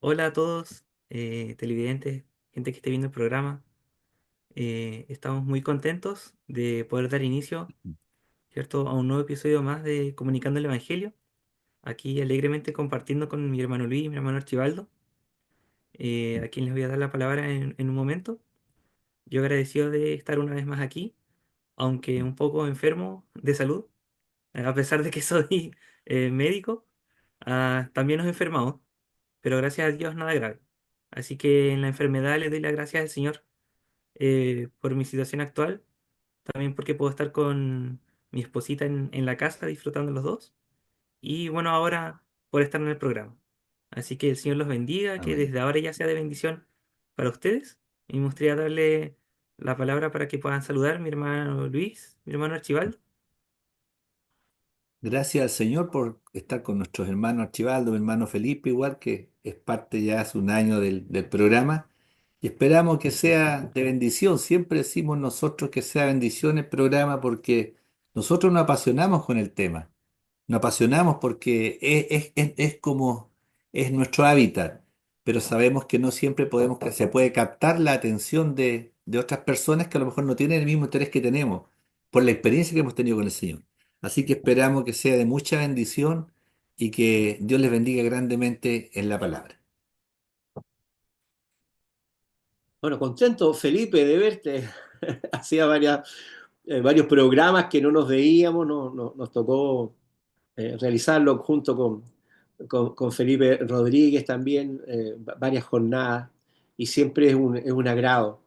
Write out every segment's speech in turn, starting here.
Hola a todos, televidentes, gente que esté viendo el programa. Estamos muy contentos de poder dar inicio, ¿cierto?, a un nuevo episodio más de Comunicando el Evangelio. Aquí alegremente compartiendo con mi hermano Luis y mi hermano Archibaldo, a quien les voy a dar la palabra en un momento. Yo agradecido de estar una vez más aquí, aunque un poco enfermo de salud, a pesar de que soy médico, también nos enfermamos, pero gracias a Dios nada grave. Así que en la enfermedad le doy las gracias al Señor por mi situación actual, también porque puedo estar con mi esposita en la casa disfrutando los dos, y bueno, ahora por estar en el programa. Así que el Señor los bendiga, que Amén. desde ahora ya sea de bendición para ustedes. Y me gustaría darle la palabra para que puedan saludar mi hermano Luis, mi hermano Archibaldo. Gracias al Señor por estar con nuestros hermanos Archibaldo, mi hermano Felipe, igual que es parte ya hace un año del programa. Y esperamos que sea de bendición. Siempre decimos nosotros que sea bendición el programa porque nosotros nos apasionamos con el tema. Nos apasionamos porque es como es nuestro hábitat, pero sabemos que no siempre podemos, que se puede captar la atención de otras personas que a lo mejor no tienen el mismo interés que tenemos por la experiencia que hemos tenido con el Señor. Así que esperamos que sea de mucha bendición y que Dios les bendiga grandemente en la palabra. Bueno, contento, Felipe, de verte. Hacía varios programas que no nos veíamos, nos tocó realizarlo junto con Felipe Rodríguez también, varias jornadas, y siempre es un agrado,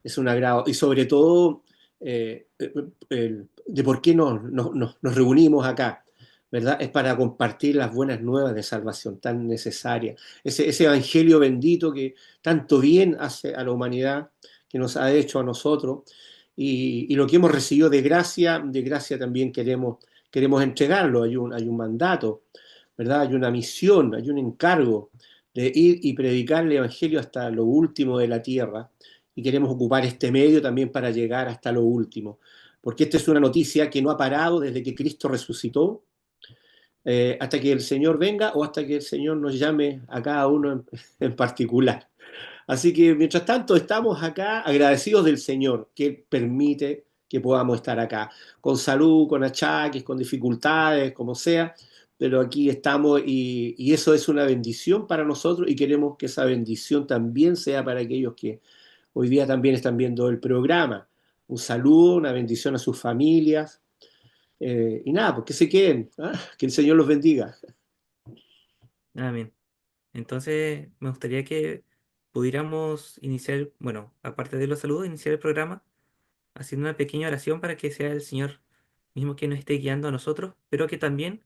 y sobre todo de por qué nos reunimos acá, ¿verdad? Es para compartir las buenas nuevas de salvación tan necesarias, ese evangelio bendito que tanto bien hace a la humanidad, que nos ha hecho a nosotros, y lo que hemos recibido de gracia también queremos entregarlo. Hay un mandato, ¿verdad? Hay una misión, hay un encargo de ir y predicar el Evangelio hasta lo último de la tierra, y queremos ocupar este medio también para llegar hasta lo último, porque esta es una noticia que no ha parado desde que Cristo resucitó, hasta que el Señor venga o hasta que el Señor nos llame a cada uno en particular. Así que mientras tanto estamos acá agradecidos del Señor que permite que podamos estar acá, con salud, con achaques, con dificultades, como sea, pero aquí estamos, y eso es una bendición para nosotros, y queremos que esa bendición también sea para aquellos que hoy día también están viendo el programa. Un saludo, una bendición a sus familias, y nada, pues que se queden, ¿ah? Que el Señor los bendiga. Amén. Entonces, me gustaría que pudiéramos iniciar, bueno, aparte de los saludos, iniciar el programa haciendo una pequeña oración para que sea el Señor mismo que nos esté guiando a nosotros, pero que también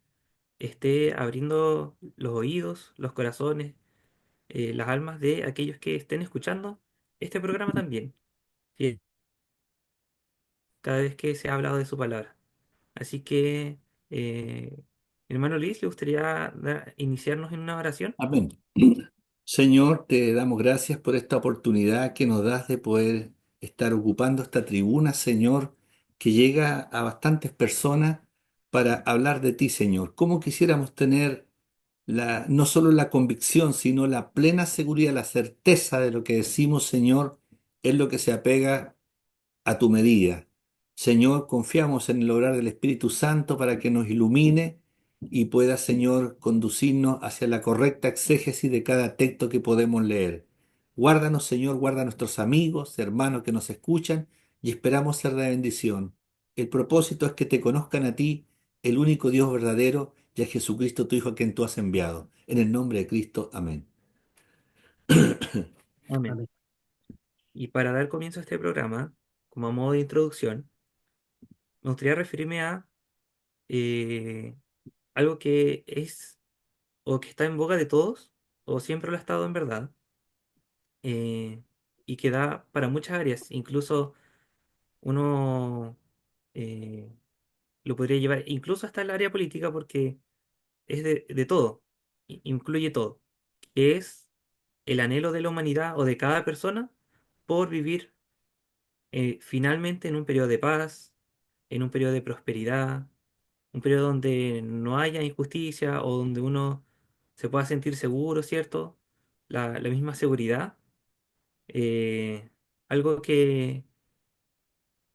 esté abriendo los oídos, los corazones, las almas de aquellos que estén escuchando este programa también, que cada vez que se ha hablado de su palabra. Así que, eh, hermano Luis, ¿le gustaría iniciarnos en una oración? Amén. Señor, te damos gracias por esta oportunidad que nos das de poder estar ocupando esta tribuna, Señor, que llega a bastantes personas para hablar de ti, Señor. ¿Cómo quisiéramos tener no solo la convicción, sino la plena seguridad, la certeza de lo que decimos, Señor, es lo que se apega a tu medida? Señor, confiamos en el obrar del Espíritu Santo para que nos ilumine y pueda, Señor, conducirnos hacia la correcta exégesis de cada texto que podemos leer. Guárdanos, Señor, guarda a nuestros amigos, hermanos que nos escuchan y esperamos ser de bendición. El propósito es que te conozcan a ti, el único Dios verdadero, y a Jesucristo, tu Hijo, a quien tú has enviado. En el nombre de Cristo, amén. Amén. Amén. Y para dar comienzo a este programa, como a modo de introducción, me gustaría referirme a eh, algo que es o que está en boga de todos, o siempre lo ha estado en verdad, eh, y que da para muchas áreas. Incluso uno eh, lo podría llevar incluso hasta el área política porque es de todo, incluye todo, que es el anhelo de la humanidad o de cada persona por vivir finalmente en un periodo de paz, en un periodo de prosperidad, un periodo donde no haya injusticia o donde uno se pueda sentir seguro, ¿cierto? la misma seguridad, algo que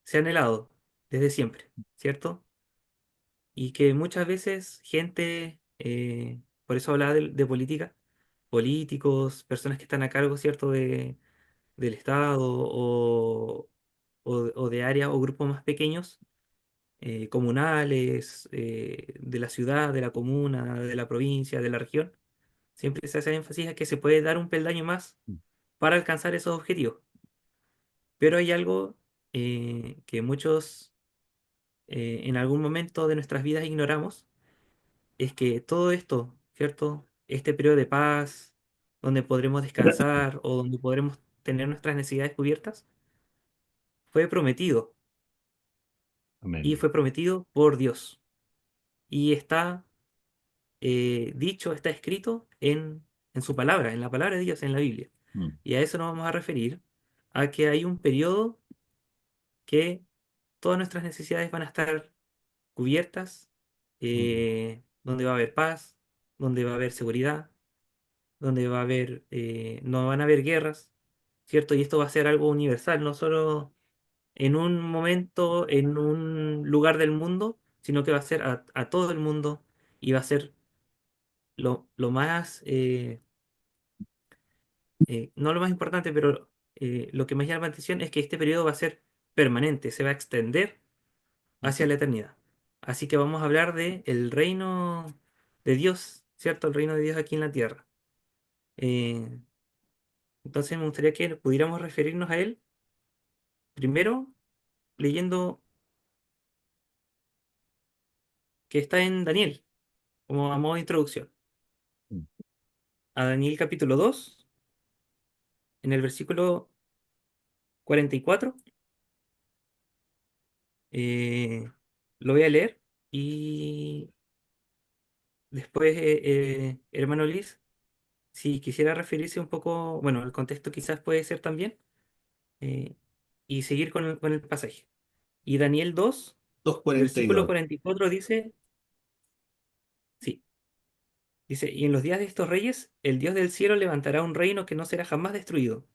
se ha anhelado desde siempre, ¿cierto? Y que muchas veces gente, por eso hablaba de política, políticos, personas que están a cargo, ¿cierto?, del Estado o de áreas o grupos más pequeños, comunales, de la ciudad, de la comuna, de la provincia, de la región, siempre se hace énfasis a que se puede dar un peldaño más para alcanzar esos objetivos. Pero hay algo que muchos en algún momento de nuestras vidas ignoramos, es que todo esto, ¿cierto? Este periodo de paz, donde podremos descansar o donde podremos tener nuestras necesidades cubiertas, fue prometido y Amén. fue prometido por Dios. Y está dicho, está escrito en su palabra, en la palabra de Dios, en la Biblia. Mm, Y a eso nos vamos a referir, a que hay un periodo que todas nuestras necesidades van a estar cubiertas, mm, donde va a haber paz, donde va a haber seguridad, donde va a haber, no van a haber guerras, ¿cierto? Y esto va a ser algo universal, no solo en un momento, en un lugar del mundo, sino que va a ser a todo el mundo y va a ser lo más, no lo más importante, pero lo que más llama la atención es que este periodo va a ser permanente, se va a extender hacia la eternidad. Así que vamos a hablar de el reino de Dios, ¿cierto? El reino de Dios aquí en la tierra. Eh, entonces me gustaría que pudiéramos referirnos a él primero leyendo que está en Daniel, como a modo de introducción. mm. A Daniel capítulo 2 en el versículo 44, eh, lo voy a leer y después, hermano Liz, si quisiera referirse un poco, bueno, el contexto quizás puede ser también, eh, y seguir con el pasaje. Y Daniel 2 versículo 2:42. 44 dice, sí, dice, y en los días de estos reyes, el Dios del cielo levantará un reino que no será jamás destruido,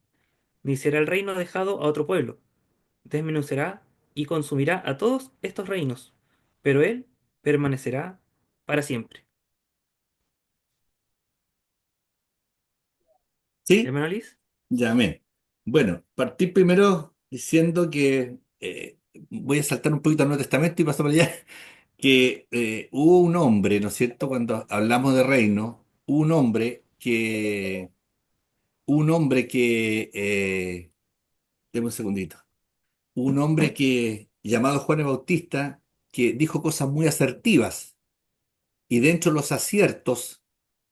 ni será el reino dejado a otro pueblo. Desmenuzará y consumirá a todos estos reinos, pero él permanecerá para siempre. ¿Sí? Hermano Liz, Llamé. Bueno, partí primero diciendo que voy a saltar un poquito al Nuevo Testamento y paso para allá, que hubo un hombre, ¿no es cierto? Cuando hablamos de reino, deme un segundito, un hombre que, llamado Juan el Bautista, que dijo cosas muy asertivas, y dentro de los aciertos,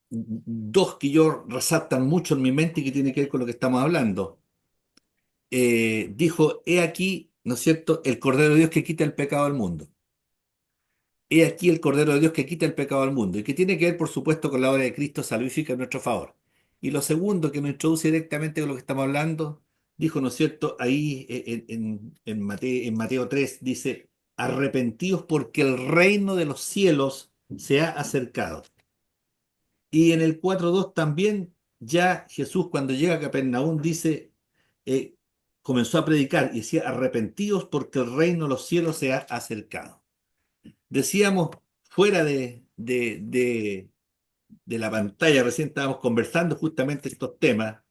dos que yo resaltan mucho en mi mente y que tiene que ver con lo que estamos hablando. Dijo, he aquí, ¿no es cierto?, el Cordero de Dios que quita el pecado del mundo. He aquí el Cordero de Dios que quita el pecado del mundo y que tiene que ver, por supuesto, con la obra de Cristo salvífica en nuestro favor. Y lo segundo, que me introduce directamente con lo que estamos hablando, dijo, ¿no es cierto?, ahí en Mateo 3 dice, arrepentíos porque el reino de los cielos se ha acercado. Y en el 4:2 también, ya Jesús cuando llega a Capernaum dice, eh, comenzó a predicar y decía, arrepentíos porque el reino de los cielos se ha acercado. Decíamos, fuera de la pantalla, recién estábamos conversando justamente estos temas,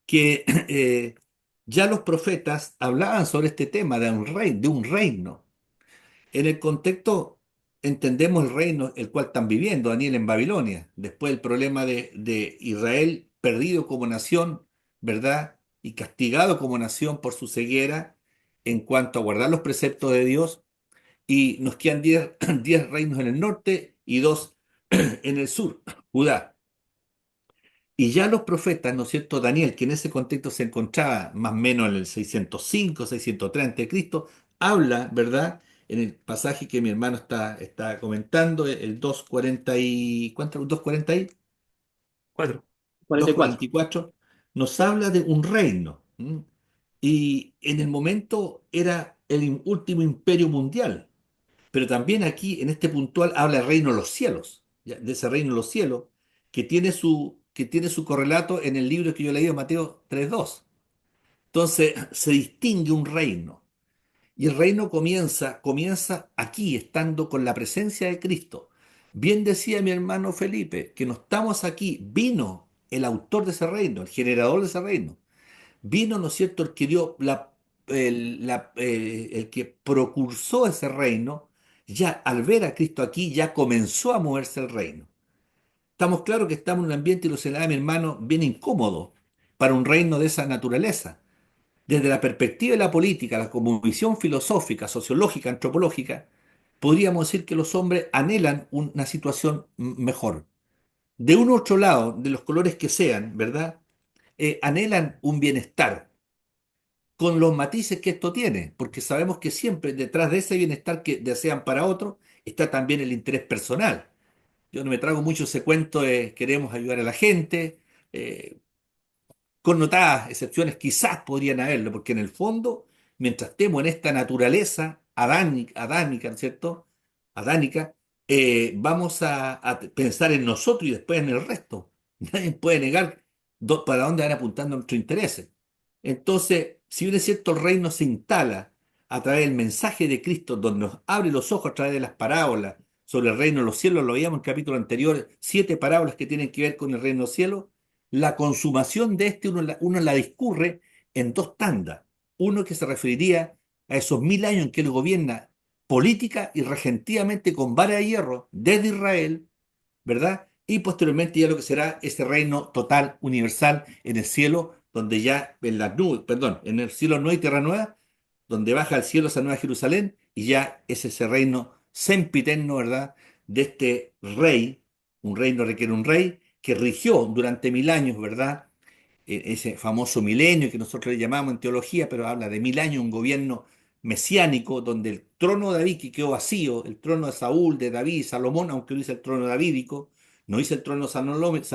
que ya los profetas hablaban sobre este tema de un reino. En el contexto entendemos el reino el cual están viviendo Daniel en Babilonia, después el problema de Israel perdido como nación, ¿verdad? Y castigado como nación por su ceguera en cuanto a guardar los preceptos de Dios, y nos quedan 10 10 reinos en el norte y 2 en el sur, Judá. Y ya los profetas, ¿no es cierto? Daniel, que en ese contexto se encontraba más o menos en el 605, 603 a.C., habla, ¿verdad? En el pasaje que mi hermano está comentando, el 240 y, ¿cuánto? 240 y 4. 44. 244, nos habla de un reino. ¿M? Y en el momento era el último imperio mundial. Pero también aquí, en este puntual, habla del reino de los cielos, ¿ya? De ese reino de los cielos, que tiene su correlato en el libro que yo leí, Mateo 3:2. Entonces se distingue un reino. Y el reino comienza aquí, estando con la presencia de Cristo. Bien decía mi hermano Felipe, que no estamos aquí, vino el autor de ese reino, el generador de ese reino. Vino, ¿no es cierto?, el que dio el que procursó ese reino, ya al ver a Cristo aquí, ya comenzó a moverse el reino. Estamos claros que estamos en un ambiente, y lo señalaba mi hermano, bien incómodo para un reino de esa naturaleza. Desde la perspectiva de la política, la cosmovisión filosófica, sociológica, antropológica, podríamos decir que los hombres anhelan una situación mejor. De un u otro lado, de los colores que sean, ¿verdad? Anhelan un bienestar, con los matices que esto tiene, porque sabemos que siempre detrás de ese bienestar que desean para otro está también el interés personal. Yo no me trago mucho ese cuento de queremos ayudar a la gente, eh, con notadas excepciones quizás podrían haberlo, porque en el fondo, mientras estemos en esta naturaleza adánica, ¿no es cierto? Adánica, vamos a pensar en nosotros y después en el resto. Nadie puede negar para dónde van apuntando nuestros intereses. Entonces, si bien es cierto, el reino se instala a través del mensaje de Cristo, donde nos abre los ojos a través de las parábolas sobre el reino de los cielos, lo veíamos en el capítulo anterior, 7 parábolas que tienen que ver con el reino de los cielos. La consumación de este uno la discurre en dos tandas. Uno que se referiría a esos 1000 años en que él gobierna política y regentivamente con vara de hierro desde Israel, ¿verdad? Y posteriormente ya lo que será ese reino total, universal, en el cielo, donde ya en las nubes, perdón, en el cielo nuevo y tierra nueva, donde baja al cielo esa nueva Jerusalén, y ya es ese reino sempiterno, ¿verdad? De este rey, un reino requiere un rey, que rigió durante 1000 años, ¿verdad? Ese famoso milenio que nosotros le llamamos en teología, pero habla de 1000 años, un gobierno mesiánico, donde el trono de David que quedó vacío, el trono de Saúl, de David, Salomón, aunque no dice el trono davídico, no dice el trono salomónico,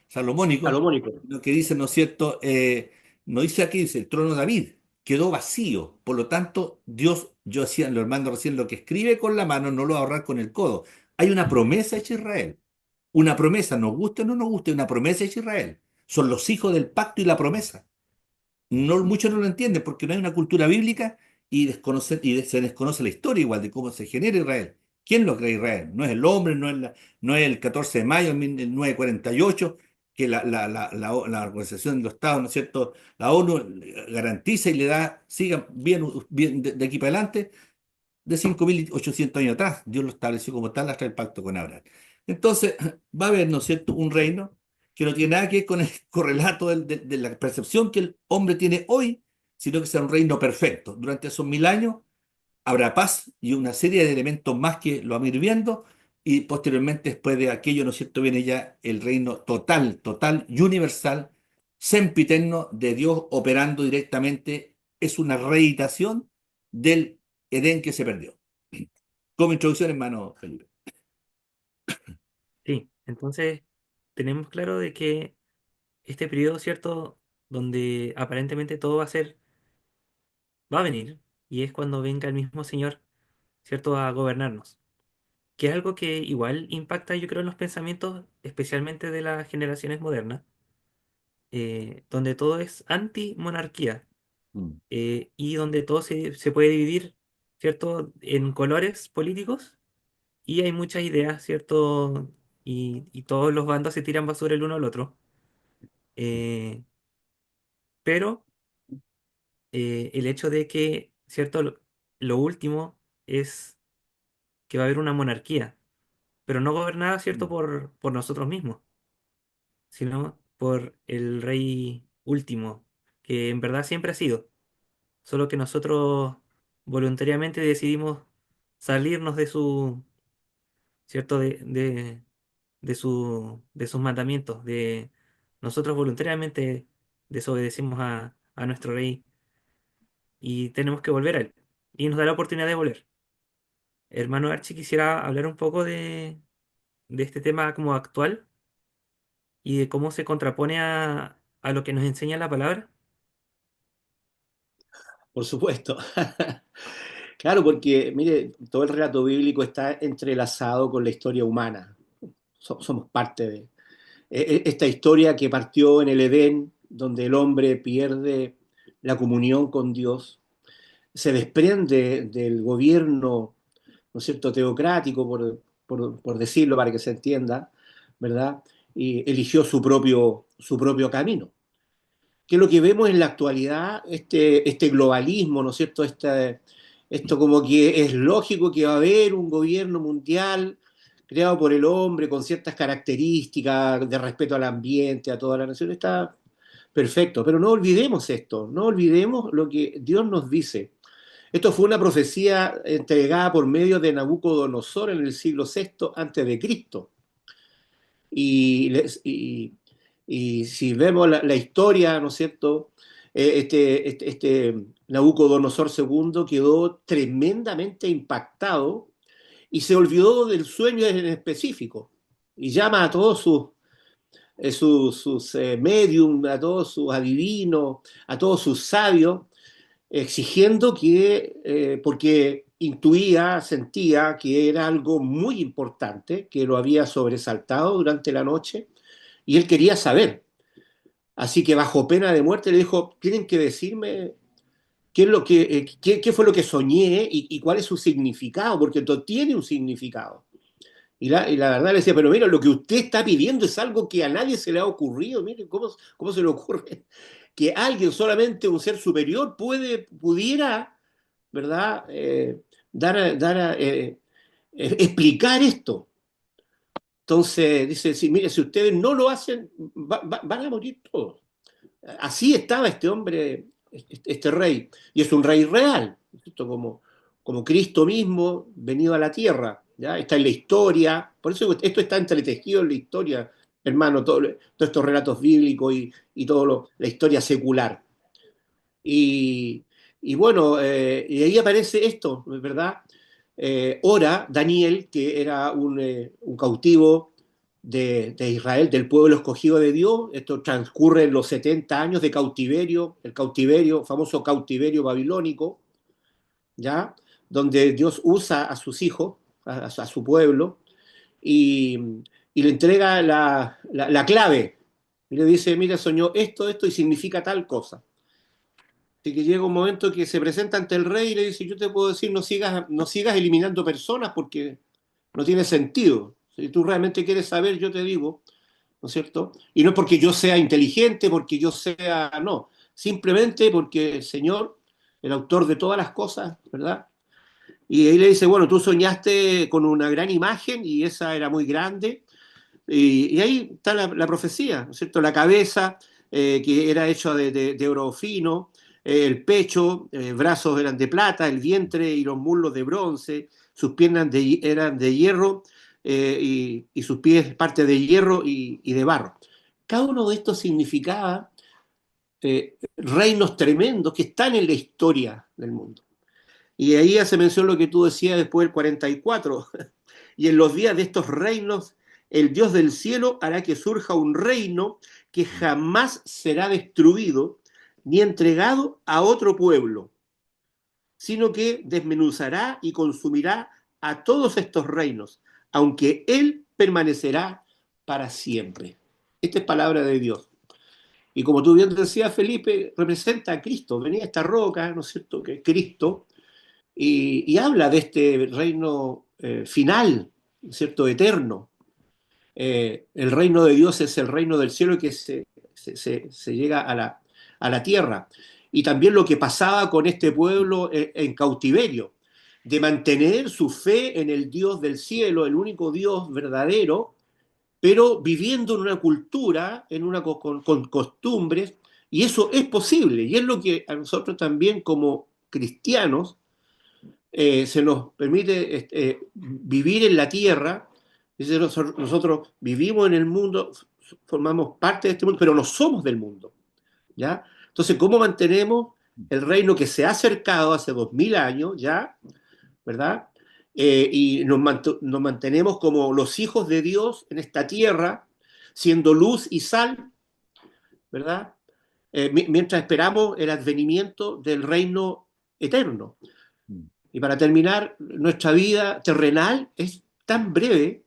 Salomónico. lo que dice, ¿no es cierto? No dice aquí, dice el trono de David, quedó vacío. Por lo tanto, Dios, yo decía, lo hermano recién, lo que escribe con la mano no lo va a ahorrar con el codo. Hay una promesa hecha a Israel. Una promesa, nos guste o no nos guste, una promesa hecha a Israel. Son los hijos del pacto y la promesa. No, muchos no lo entienden porque no hay una cultura bíblica se desconoce la historia igual de cómo se genera Israel. ¿Quién lo crea Israel? No es el hombre, no es el 14 de mayo de 1948 que la Organización de los Estados, ¿no es cierto? La ONU garantiza y le da, sigan bien de aquí para adelante, de 5800 años atrás. Dios lo estableció como tal hasta el pacto con Abraham. Entonces, va a haber, ¿no es cierto?, un reino que no tiene nada que ver con el correlato de la percepción que el hombre tiene hoy, sino que sea un reino perfecto. Durante esos 1000 años habrá paz y una serie de elementos más que lo vamos a ir viendo, y posteriormente, después de aquello, ¿no es cierto?, viene ya el reino total, total y universal, sempiterno de Dios operando directamente. Es una reeditación del Edén que se perdió. Como introducción, hermano Felipe. Sí, entonces tenemos claro de que este periodo, ¿cierto? Donde aparentemente todo va a venir, y es cuando venga el mismo Señor, ¿cierto? A gobernarnos. Que es algo que igual impacta, yo creo, en los pensamientos, especialmente de las generaciones modernas, donde todo es anti-monarquía, Mm. y donde todo se puede dividir, ¿cierto? En colores políticos, y hay muchas ideas, ¿cierto? Y todos los bandos se tiran basura el uno al otro. Eh, pero el hecho de que, ¿cierto? Lo último es que va a haber una monarquía, pero no gobernada, ¿cierto? Mm. Por nosotros mismos, sino por el rey último, que en verdad siempre ha sido, solo que nosotros voluntariamente decidimos salirnos de su, ¿cierto? De sus mandamientos, de nosotros voluntariamente desobedecimos a nuestro rey, y tenemos que volver a él, y nos da la oportunidad de volver. Hermano Archie, quisiera hablar un poco de este tema como actual y de cómo se contrapone a lo que nos enseña la palabra. Por supuesto. Claro, porque mire, todo el relato bíblico está entrelazado con la historia humana. Somos parte de. esta historia que partió en el Edén, donde el hombre pierde la comunión con Dios, se desprende del gobierno, ¿no es cierto?, teocrático, por decirlo para que se entienda, ¿verdad? Y eligió su propio camino. Que es lo que vemos en la actualidad, este globalismo, ¿no es cierto? Esto como que es lógico que va a haber un gobierno mundial creado por el hombre con ciertas características de respeto al ambiente, a toda la nación, está perfecto, pero no olvidemos esto, no olvidemos lo que Dios nos dice. Esto fue una profecía entregada por medio de Nabucodonosor en el siglo VI antes de Cristo. Y, y si vemos la historia, ¿no es cierto? Este Nabucodonosor II quedó tremendamente impactado y se olvidó del sueño en específico y llama a todos sus medium, a todos sus adivinos, a todos sus sabios, exigiendo porque intuía, sentía que era algo muy importante, que lo había sobresaltado durante la noche, y él quería saber. Así que bajo pena de muerte le dijo, tienen que decirme qué fue lo que soñé y cuál es su significado, porque esto tiene un significado. Y la verdad le decía, pero mira, lo que usted está pidiendo es algo que a nadie se le ha ocurrido. Mire, ¿cómo se le ocurre que alguien, solamente un ser superior, pudiera, ¿verdad? Explicar esto. Entonces dice, sí, mire, si ustedes no lo hacen, van a morir todos. Así estaba este hombre, este rey, y es un rey real, ¿cierto? Como Cristo mismo venido a la tierra, ¿ya? Está en la historia, por eso esto está entretejido en la historia, hermano, todos estos relatos bíblicos y toda la historia secular. Y, y bueno, y ahí aparece esto, ¿verdad? Ora, Daniel, que era un cautivo de Israel, del pueblo escogido de Dios. Esto transcurre en los 70 años de cautiverio, el cautiverio, famoso cautiverio babilónico, ¿ya? Donde Dios usa a sus hijos, a su pueblo, y, y le entrega la clave. Y le dice, mira, soñó esto, y significa tal cosa. Así que llega un momento que se presenta ante el rey y le dice, yo te puedo decir, no sigas eliminando personas porque no tiene sentido. Si tú realmente quieres saber, yo te digo, ¿no es cierto? Y no es porque yo sea inteligente, porque yo sea, no, simplemente porque el Señor, el autor de todas las cosas, ¿verdad? Y ahí le dice, bueno, tú soñaste con una gran imagen y esa era muy grande, y ahí está la profecía, ¿no es cierto? La cabeza, que era hecha de oro fino, el pecho, brazos eran de plata, el vientre y los muslos de bronce, sus piernas eran de hierro, y sus pies parte de hierro y de barro. Cada uno de estos significaba reinos tremendos que están en la historia del mundo. Y ahí hace mención lo que tú decías después del 44. Y en los días de estos reinos, el Dios del cielo hará que surja un reino que jamás será destruido ni entregado a otro pueblo, sino que desmenuzará y consumirá a todos estos reinos, aunque Él permanecerá para siempre. Esta es palabra de Dios. Y como tú bien decías, Felipe, representa a Cristo. Venía esta roca, ¿no es cierto?, que es Cristo, y habla de este reino final, ¿cierto?, eterno. El reino de Dios es el reino del cielo que se llega a la tierra. Y también lo que pasaba con este pueblo en cautiverio, de mantener su fe en el Dios del cielo, el único Dios verdadero, pero viviendo en una cultura, con costumbres, y eso es posible, y es lo que a nosotros también como cristianos se nos permite vivir en la tierra. Nosotros vivimos en el mundo, formamos parte de este mundo, pero no somos del mundo, ¿ya? Entonces, ¿cómo mantenemos el reino que se ha acercado hace 2000 años, ya, ¿verdad? Y nos mantenemos como los hijos de Dios en esta tierra, siendo luz y sal, ¿verdad? Mientras esperamos el advenimiento del reino eterno. Y para terminar, nuestra vida terrenal es tan breve,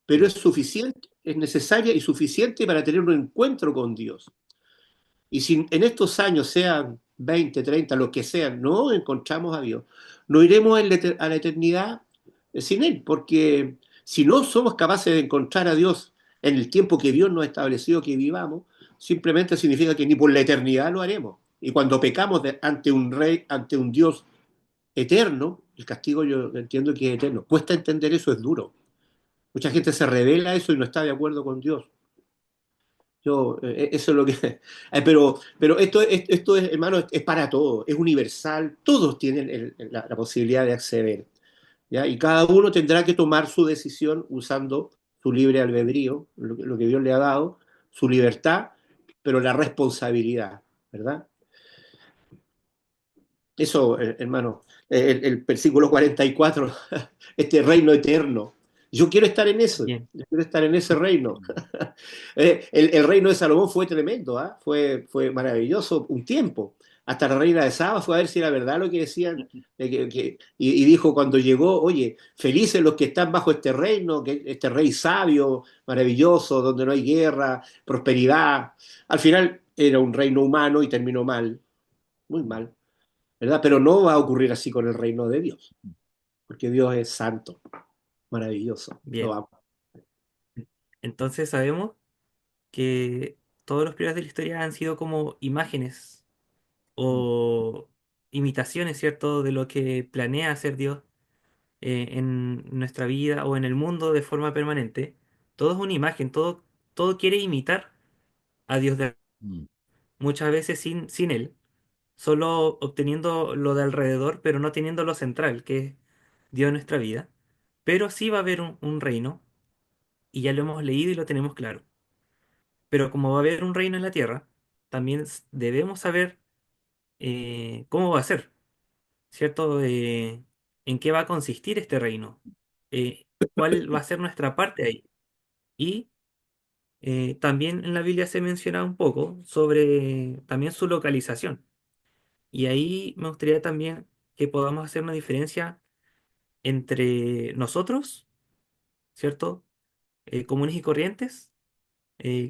pero es suficiente, es necesaria y suficiente para tener un encuentro con Dios. Y si en estos años, sean 20, 30, lo que sean, no encontramos a Dios, no iremos a la eternidad sin Él, porque si no somos capaces de encontrar a Dios en el tiempo que Dios nos ha establecido que vivamos, simplemente significa que ni por la eternidad lo haremos. Y cuando pecamos ante un rey, ante un Dios eterno, el castigo yo entiendo que es eterno. Cuesta entender eso, es duro. Mucha gente se revela a eso y no está de acuerdo con Dios. Eso es lo que... pero esto es, hermano, es para todos, es universal, todos tienen la posibilidad de acceder, ¿ya? Y cada uno tendrá que tomar su decisión usando su libre albedrío, lo que Dios le ha dado, su libertad, pero la responsabilidad, ¿verdad? Eso, hermano, el versículo 44, este reino eterno. Yo quiero estar en eso, Bien, yo quiero estar en ese reino. El reino de Salomón fue tremendo, ¿ah? Fue maravilloso un tiempo. Hasta la reina de Saba fue a ver si era verdad lo que decían. Y dijo cuando llegó, oye, felices los que están bajo este reino, que este rey sabio, maravilloso, donde no hay guerra, prosperidad. Al final era un reino humano y terminó mal, muy mal, ¿verdad? Pero no va a ocurrir así con el reino de Dios, porque Dios es santo, maravilloso, lo bien. amo. Entonces sabemos que todos los periodos de la historia han sido como imágenes o imitaciones, ¿cierto?, de lo que planea hacer Dios en nuestra vida o en el mundo de forma permanente. Todo es una imagen, todo quiere imitar a Dios Mm. muchas veces sin Él, solo obteniendo lo de alrededor, pero no teniendo lo central, que es Dios en nuestra vida. Pero sí va a haber un reino, y ya lo hemos leído y lo tenemos claro. Pero como va a haber un reino en la tierra, también debemos saber cómo va a ser, ¿cierto? En qué va a consistir este reino, cuál va a ser nuestra parte ahí. Y también en la Biblia se menciona un poco sobre también su localización. Y ahí me gustaría también que podamos hacer una diferencia entre nosotros, ¿cierto? Comunes y corrientes,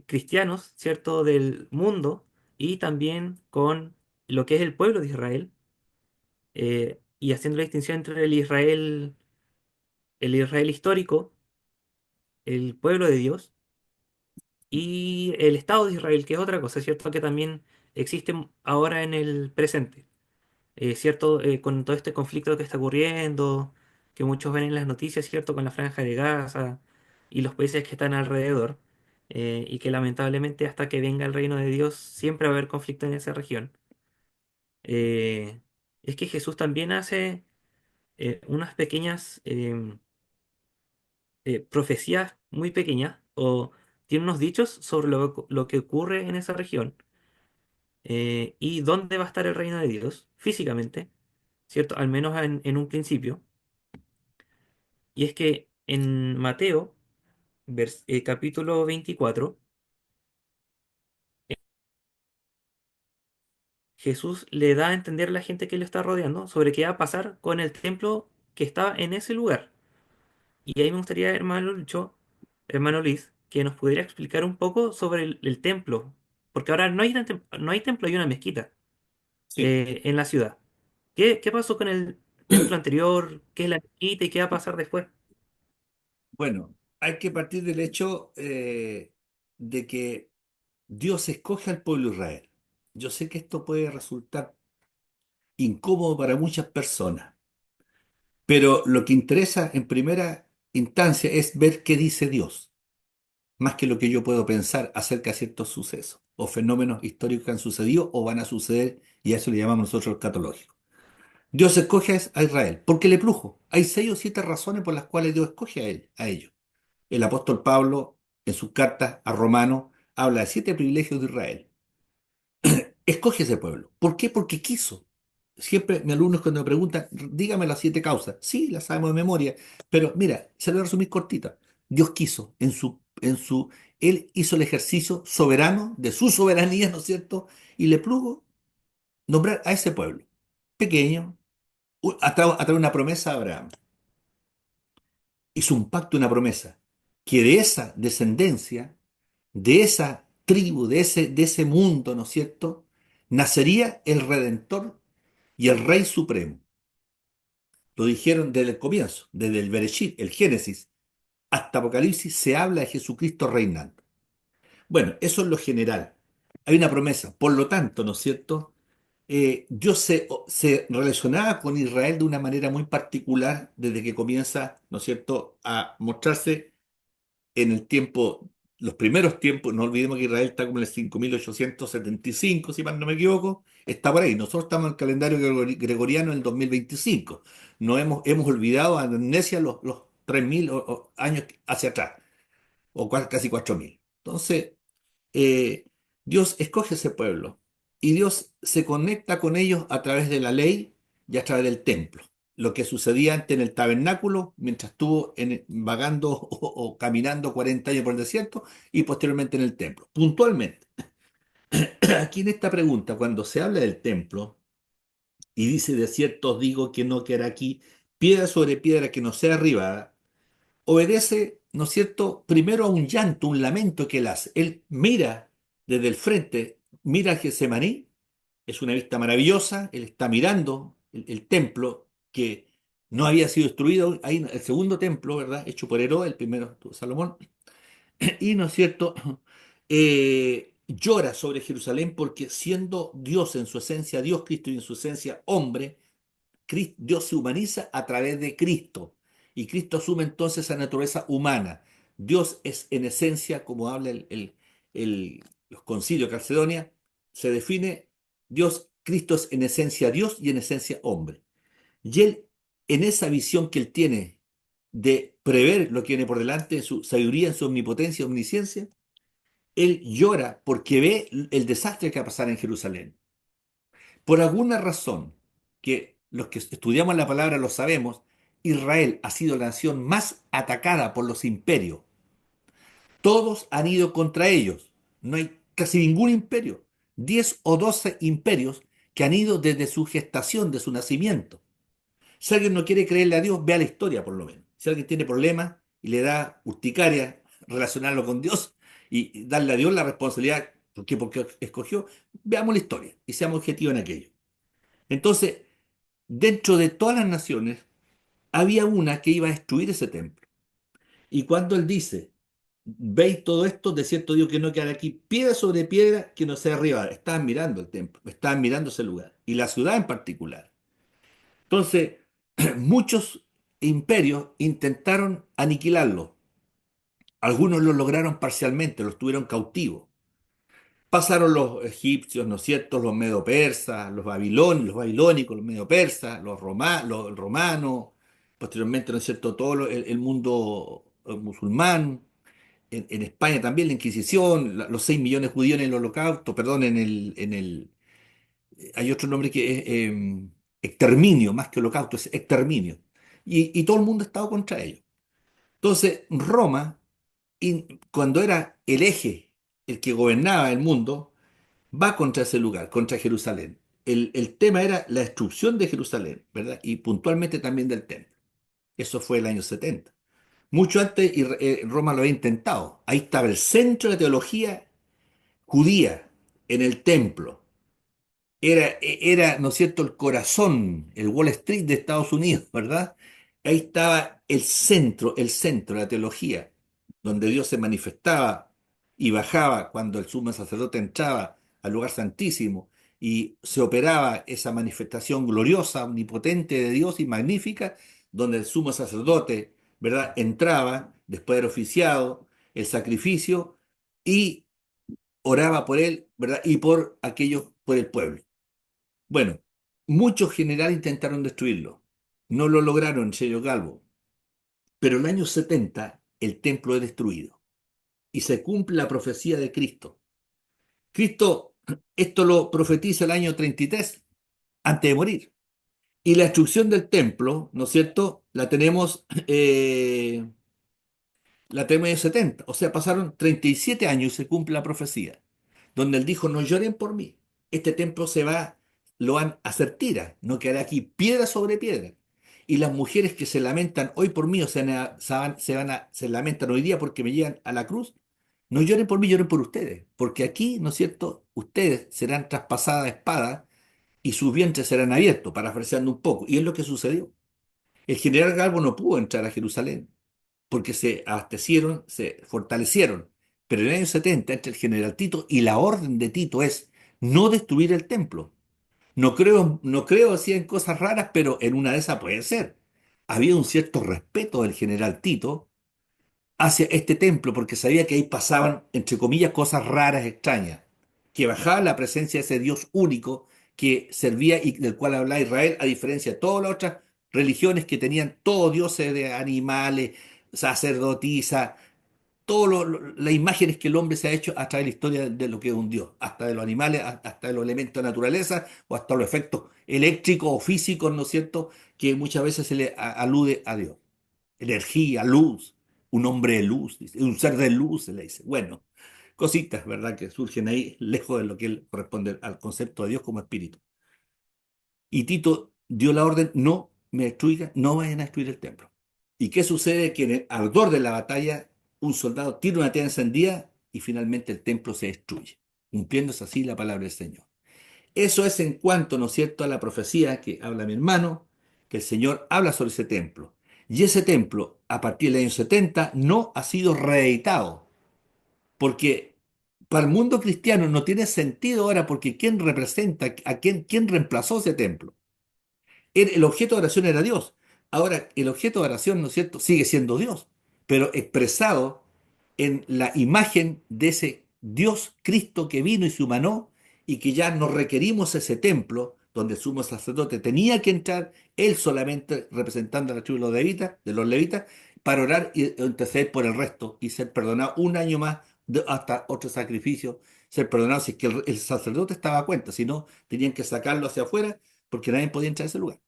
cristianos, ¿cierto? Del mundo y también con lo que es el pueblo de Israel, y haciendo la distinción entre el Israel histórico, el pueblo de Dios, y el Estado de Israel, que es otra cosa, ¿cierto? Que también existe ahora en el presente. ¿Cierto? Con todo este conflicto que está ocurriendo, que muchos ven en las noticias, ¿cierto? Con la Franja de Gaza y los países que están alrededor, y que lamentablemente hasta que venga el reino de Dios siempre va a haber conflicto en esa región. Eh, es que Jesús también hace unas pequeñas profecías muy pequeñas o tiene unos dichos sobre lo que ocurre en esa región, y dónde va a estar el reino de Dios físicamente, ¿cierto? Al menos en un principio. Y es que en Mateo, capítulo 24, Jesús le da a entender a la gente que lo está rodeando sobre qué va a pasar con el templo que estaba en ese lugar. Y ahí me gustaría, hermano Lucho, hermano Luis, que nos pudiera explicar un poco sobre el templo. Porque ahora no hay templo, hay una mezquita Sí. en la ciudad. ¿Qué pasó con el templo anterior? ¿Qué es la mezquita y qué va a pasar después? Bueno, hay que partir del hecho de que Dios escoge al pueblo de Israel. Yo sé que esto puede resultar incómodo para muchas personas, pero lo que interesa en primera instancia es ver qué dice Dios, más que lo que yo puedo pensar acerca de ciertos sucesos o fenómenos históricos que han sucedido o van a suceder, y a eso le llamamos nosotros escatológico. Dios escoge a Israel porque le plujo. Hay 6 o 7 razones por las cuales Dios escoge a él, a ellos. El apóstol Pablo, en sus cartas a Romanos, habla de 7 privilegios de Israel. Escoge ese pueblo. ¿Por qué? Porque quiso. Siempre mis alumnos cuando me preguntan, dígame las 7 causas. Sí, las sabemos de memoria, pero mira, se lo voy a resumir cortita. Dios quiso, Él hizo el ejercicio soberano de su soberanía, ¿no es cierto? Y le plugo nombrar a ese pueblo, pequeño, a través de una promesa a Abraham. Hizo un pacto, una promesa. que de esa descendencia, de esa tribu, de ese mundo, ¿no es cierto?, nacería el Redentor y el Rey Supremo. Lo dijeron desde el comienzo, desde el Bereshit, el Génesis, hasta Apocalipsis se habla de Jesucristo reinando. Bueno, eso es lo general. Hay una promesa. Por lo tanto, ¿no es cierto? Dios se relacionaba con Israel de una manera muy particular desde que comienza, ¿no es cierto?, a mostrarse en el tiempo, los primeros tiempos. No olvidemos que Israel está como en el 5875, si mal no me equivoco, está por ahí. Nosotros estamos en el calendario gregoriano del 2025. No hemos olvidado a amnesia los 3000 años hacia atrás, o casi 4000. Entonces, eh, Dios escoge ese pueblo y Dios se conecta con ellos a través de la ley y a través del templo. Lo que sucedía antes en el tabernáculo, mientras estuvo vagando o caminando 40 años por el desierto, y posteriormente en el templo. Puntualmente, aquí en esta pregunta, cuando se habla del templo y dice: de cierto os digo que no quedará aquí piedra sobre piedra que no sea derribada, obedece, ¿no es cierto?, primero a un llanto, un lamento que él hace. Él mira desde el frente, mira a Getsemaní, es una vista maravillosa. Él está mirando el templo que no había sido destruido, ahí el segundo templo, ¿verdad?, hecho por Herodes, el primero Salomón, y, ¿no es cierto?, llora sobre Jerusalén porque, siendo Dios en su esencia, Dios Cristo, y en su esencia hombre, Dios se humaniza a través de Cristo, y Cristo asume entonces esa naturaleza humana. Dios es en esencia, como habla los concilios de Calcedonia, se define Dios, Cristo es en esencia Dios y en esencia hombre. Y él, en esa visión que él tiene de prever lo que viene por delante, en su sabiduría, en su omnipotencia, omnisciencia, él llora porque ve el desastre que va a pasar en Jerusalén. Por alguna razón, que los que estudiamos la palabra lo sabemos, Israel ha sido la nación más atacada por los imperios. Todos han ido contra ellos. No hay casi ningún imperio. 10 o 12 imperios que han ido desde su gestación, de su nacimiento. Si alguien no quiere creerle a Dios, vea la historia por lo menos. Si alguien tiene problemas y le da urticaria relacionarlo con Dios y darle a Dios la responsabilidad porque escogió, veamos la historia y seamos objetivos en aquello. Entonces, dentro de todas las naciones, había una que iba a destruir ese templo. Y cuando él dice: veis todo esto, de cierto digo que no quedará aquí piedra sobre piedra que no sea derribada. Estaban mirando el templo, estaban mirando ese lugar, y la ciudad en particular. Entonces, muchos imperios intentaron aniquilarlo. Algunos lo lograron parcialmente, los tuvieron cautivos. Pasaron los egipcios, ¿no es cierto?, los medo-persas, los babilonios, los babilónicos, los medo-persas, los romanos, posteriormente, ¿no es cierto?, todo el mundo musulmán. En España también la Inquisición, los 6 millones de judíos en el Holocausto, perdón, hay otro nombre que es exterminio, más que Holocausto, es exterminio. Y todo el mundo ha estado contra ellos. Entonces, Roma, cuando era el eje, el que gobernaba el mundo, va contra ese lugar, contra Jerusalén. El tema era la destrucción de Jerusalén, ¿verdad? Y puntualmente también del templo. Eso fue el año 70. Mucho antes Roma lo había intentado. Ahí estaba el centro de la teología judía, en el templo. Era, ¿no es cierto?, el corazón, el Wall Street de Estados Unidos, ¿verdad? Ahí estaba el centro de la teología, donde Dios se manifestaba y bajaba cuando el sumo sacerdote entraba al lugar santísimo, y se operaba esa manifestación gloriosa, omnipotente de Dios y magnífica, donde el sumo sacerdote, ¿verdad?, entraba después de haber oficiado el sacrificio y oraba por él, ¿verdad?, y por aquellos, por el pueblo. Bueno, muchos generales intentaron destruirlo. No lo lograron en Sello Calvo. Pero en el año 70 el templo es destruido y se cumple la profecía de Cristo. Cristo esto lo profetiza el año 33, antes de morir. Y la destrucción del templo, ¿no es cierto?, la tenemos en el 70. O sea, pasaron 37 años y se cumple la profecía, donde él dijo: no lloren por mí. Este templo lo van a hacer tira, no quedará aquí piedra sobre piedra. Y las mujeres que se lamentan hoy por mí, o sea, se lamentan hoy día porque me llegan a la cruz, no lloren por mí, lloren por ustedes. Porque aquí, ¿no es cierto?, ustedes serán traspasadas a espada y sus vientres serán abiertos, parafraseando un poco. Y es lo que sucedió. El general Galvo no pudo entrar a Jerusalén porque se abastecieron, se fortalecieron. Pero en el año 70 entre el general Tito y la orden de Tito es no destruir el templo. No creo así en cosas raras, pero en una de esas puede ser. Había un cierto respeto del general Tito hacia este templo porque sabía que ahí pasaban, entre comillas, cosas raras, extrañas, que bajaba la presencia de ese Dios único que servía y del cual hablaba Israel, a diferencia de todas las otras religiones que tenían todos dioses de animales, sacerdotisas, todas las imágenes que el hombre se ha hecho a través de la historia de lo que es un Dios, hasta de los animales, hasta de los elementos de naturaleza o hasta los efectos eléctricos o físicos, ¿no es cierto?, que muchas veces se le alude a Dios. Energía, luz, un hombre de luz, dice, un ser de luz, se le dice. Bueno, cositas, ¿verdad?, que surgen ahí lejos de lo que él corresponde al concepto de Dios como espíritu. Y Tito dio la orden, no me destruyan, no vayan a destruir el templo. ¿Y qué sucede? Que en el ardor de la batalla, un soldado tira una tela encendida y finalmente el templo se destruye, cumpliéndose así la palabra del Señor. Eso es en cuanto, ¿no es cierto?, a la profecía que habla mi hermano, que el Señor habla sobre ese templo. Y ese templo, a partir del año 70 no ha sido reeditado, porque para el mundo cristiano no tiene sentido ahora, porque ¿quién representa, quién reemplazó ese templo? El objeto de oración era Dios. Ahora, el objeto de oración, ¿no es cierto?, sigue siendo Dios, pero expresado en la imagen de ese Dios Cristo que vino y se humanó y que ya no requerimos ese templo donde el sumo sacerdote tenía que entrar, él solamente representando a la tribu de los levitas, para orar y interceder por el resto y ser perdonado un año más hasta otro sacrificio, ser perdonado si es que el sacerdote estaba a cuenta, si no, tenían que sacarlo hacia afuera porque nadie podía entrar a ese lugar.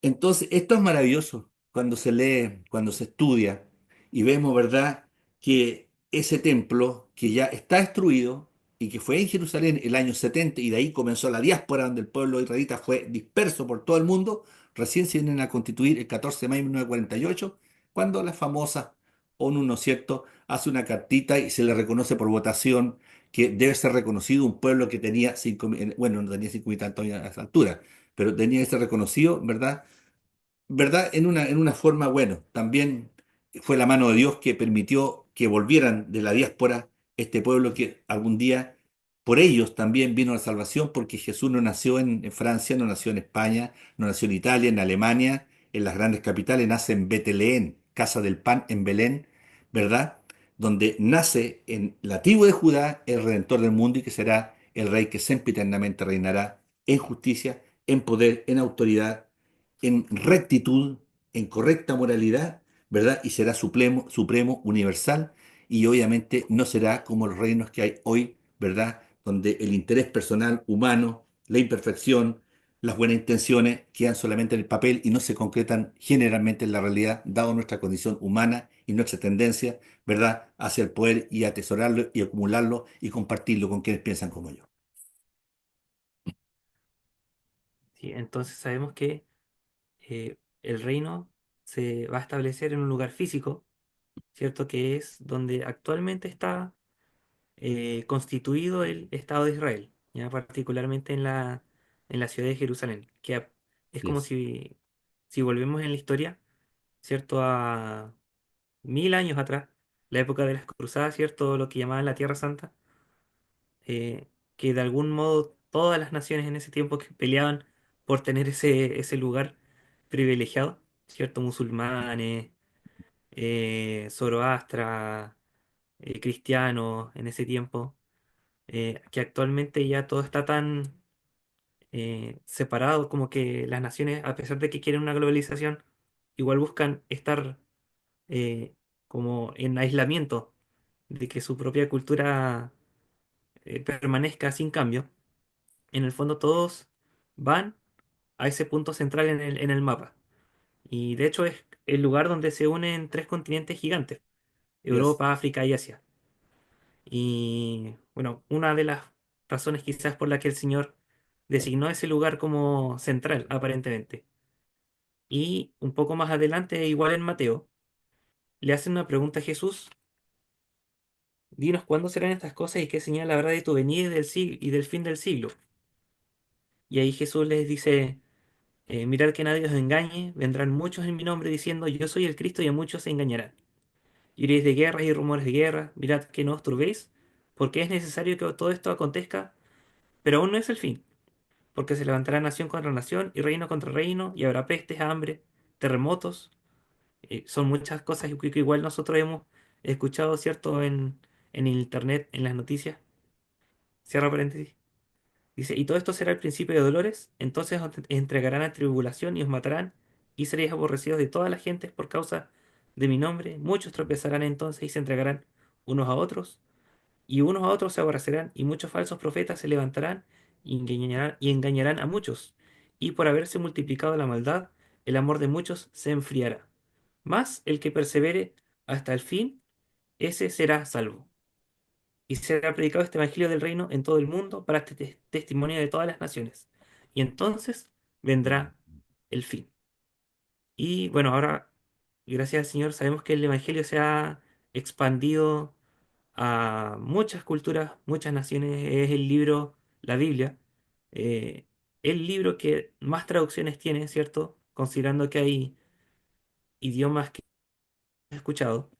Entonces, esto es maravilloso cuando se lee, cuando se estudia y vemos, ¿verdad?, que ese templo que ya está destruido y que fue en Jerusalén el año 70 y de ahí comenzó la diáspora donde el pueblo israelita fue disperso por todo el mundo, recién se vienen a constituir el 14 de mayo de 1948, cuando la famosa ONU, ¿no es cierto?, hace una cartita y se le reconoce por votación que debe ser reconocido un pueblo que tenía 5.000, bueno, no tenía 5.000 tantos años a esa altura, pero tenía que ser reconocido, ¿verdad? ¿Verdad? En una forma, bueno, también fue la mano de Dios que permitió que volvieran de la diáspora este pueblo que algún día, por ellos también vino la salvación, porque Jesús no nació en Francia, no nació en España, no nació en Italia, en Alemania, en las grandes capitales, nace en Betlehén, casa del pan, en Belén, ¿verdad? Donde nace en la tribu de Judá el Redentor del mundo y que será el Rey que siempre eternamente reinará en justicia, en poder, en autoridad, en rectitud, en correcta moralidad, ¿verdad? Y será supremo, supremo, universal, y obviamente no será como los reinos que hay hoy, ¿verdad? Donde el interés personal, humano, la imperfección, las buenas intenciones quedan solamente en el papel y no se concretan generalmente en la realidad, dado nuestra condición humana y nuestra tendencia, ¿verdad?, hacia el poder y atesorarlo y acumularlo y compartirlo con quienes piensan como yo. Sí, entonces sabemos que el reino se va a establecer en un lugar físico, ¿cierto? Que es donde actualmente está constituido el Estado de Israel, ya particularmente en la ciudad de Jerusalén, es como Yes. si volvemos en la historia, ¿cierto? A 1000 años atrás, la época de las cruzadas, ¿cierto? Lo que llamaban la Tierra Santa, que de algún modo todas las naciones en ese tiempo que peleaban por tener ese lugar privilegiado, ¿cierto? Musulmanes, Zoroastra, cristianos en ese tiempo, que actualmente ya todo está tan separado como que las naciones, a pesar de que quieren una globalización, igual buscan estar como en aislamiento, de que su propia cultura permanezca sin cambio. En el fondo todos van a ese punto central en el mapa. Y de hecho es el lugar donde se unen tres continentes gigantes, Yes. Europa, África y Asia. Y bueno, una de las razones quizás por la que el Señor designó ese lugar como central, aparentemente. Y un poco más adelante, igual en Mateo, le hacen una pregunta a Jesús: dinos cuándo serán estas cosas y qué señal habrá de tu venida y del y del fin del siglo. Y ahí Jesús les dice: mirad que nadie os engañe, vendrán muchos en mi nombre diciendo yo soy el Cristo y a muchos se engañarán. Y iréis de guerras y rumores de guerra, mirad que no os turbéis, porque es necesario que todo esto acontezca, pero aún no es el fin, porque se levantará nación contra nación y reino contra reino, y habrá pestes, hambre, terremotos. Son muchas cosas que igual nosotros hemos escuchado, ¿cierto? En internet, en las noticias. Cierra paréntesis. Dice, y todo esto será el principio de dolores, entonces os entregarán a tribulación y os matarán, y seréis aborrecidos de todas las gentes por causa de mi nombre. Muchos tropezarán entonces y se entregarán unos a otros, y unos a otros se aborrecerán, y muchos falsos profetas se levantarán y engañarán a muchos. Y por haberse multiplicado la maldad, el amor de muchos se enfriará. Mas el que persevere hasta el fin, ese será salvo. Y será predicado este evangelio del reino en todo el mundo para testimonio de todas las naciones. Y entonces vendrá el fin. Y bueno, ahora, gracias al Señor, sabemos que el evangelio se ha expandido a muchas culturas, muchas naciones. Es el libro, la Biblia, eh, el libro que más traducciones tiene, ¿cierto? Considerando que hay idiomas que he escuchado,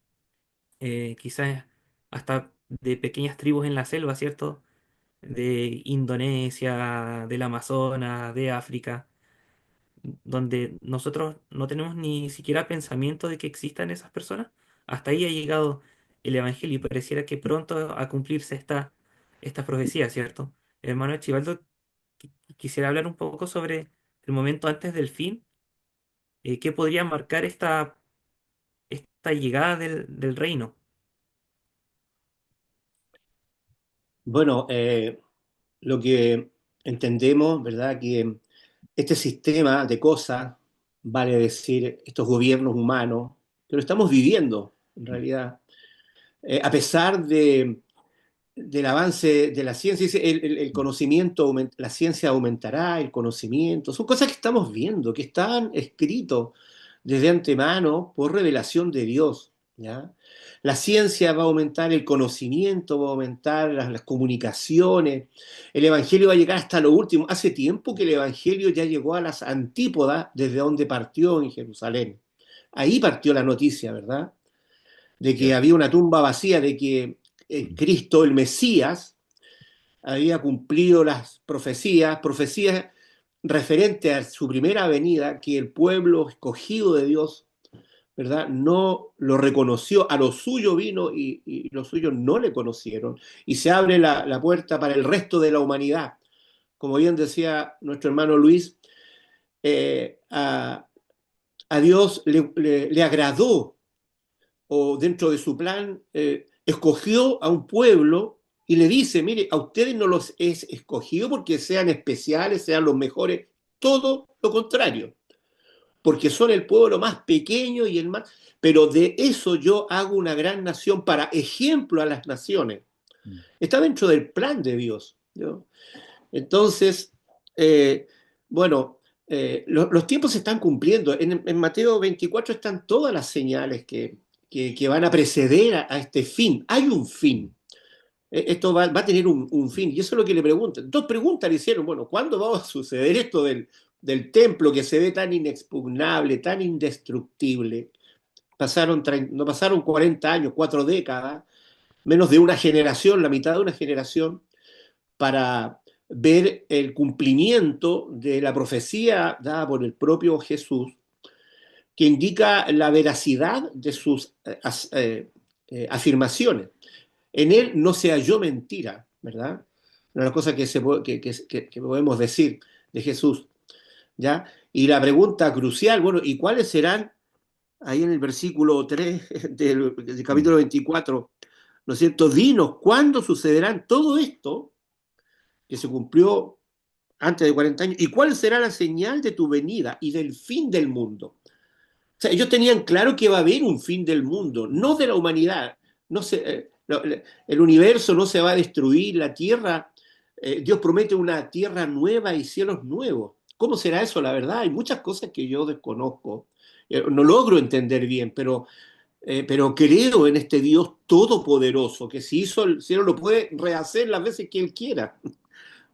quizás hasta de pequeñas tribus en la selva, ¿cierto? De Indonesia, del Amazonas, de África, donde nosotros no tenemos ni siquiera pensamiento de que existan esas personas. Hasta ahí ha llegado el Evangelio y pareciera que pronto a cumplirse esta profecía, ¿cierto? Hermano Chivaldo, quisiera hablar un poco sobre el momento antes del fin, que podría marcar esta llegada del reino. Bueno, lo que entendemos, ¿verdad? Que este sistema de cosas, vale decir, estos gobiernos humanos, que lo estamos viviendo en realidad, a pesar del avance de la ciencia, dice, el conocimiento, la ciencia aumentará, el conocimiento, son cosas que estamos viendo, que están escritos desde antemano por revelación de Dios, ¿ya? La ciencia va a aumentar, el conocimiento va a aumentar, las comunicaciones, el Evangelio va a llegar hasta lo último. Hace tiempo que el Evangelio ya llegó a las antípodas desde donde partió en Jerusalén. Ahí partió la noticia, ¿verdad? De que ¿cierto? había una tumba vacía, de que Cristo, el Mesías, había cumplido las profecías referentes a su primera venida, que el pueblo escogido de Dios, ¿verdad? No lo reconoció, a lo suyo vino y los suyos no le conocieron, y se abre la puerta para el resto de la humanidad. Como bien decía nuestro hermano Luis, a Dios le agradó, o dentro de su plan, escogió a un pueblo y le dice, mire, a ustedes no los es escogido porque sean especiales, sean los mejores, todo lo contrario, porque son el pueblo más pequeño y el más... Pero de eso yo hago una gran nación para ejemplo a las naciones. Está dentro del plan de Dios, ¿no? Entonces, bueno, los tiempos se están cumpliendo. En Mateo 24 están todas las señales que van a preceder a este fin. Hay un fin. Esto va a tener un fin. Y eso es lo que le preguntan. Dos preguntas le hicieron. Bueno, ¿cuándo va a suceder esto del templo que se ve tan inexpugnable, tan indestructible? No pasaron 40 años, 4 décadas, menos de una generación, la mitad de una generación, para ver el cumplimiento de la profecía dada por el propio Jesús, que indica la veracidad de sus afirmaciones. En él no se halló mentira, ¿verdad? Una de las cosas que podemos decir de Jesús, ¿ya? Y la pregunta crucial, bueno, ¿y cuáles serán, ahí en el versículo 3 del capítulo 24, ¿no es cierto? Dinos, ¿cuándo sucederán todo esto que se cumplió antes de 40 años? ¿Y cuál será la señal de tu venida y del fin del mundo? O sea, ellos tenían claro que va a haber un fin del mundo, no de la humanidad. No se, el universo no se va a destruir, la tierra, Dios promete una tierra nueva y cielos nuevos. ¿Cómo será eso? La verdad, hay muchas cosas que yo desconozco. No logro entender bien, pero creo en este Dios todopoderoso, que si hizo el cielo lo puede rehacer las veces que Él quiera,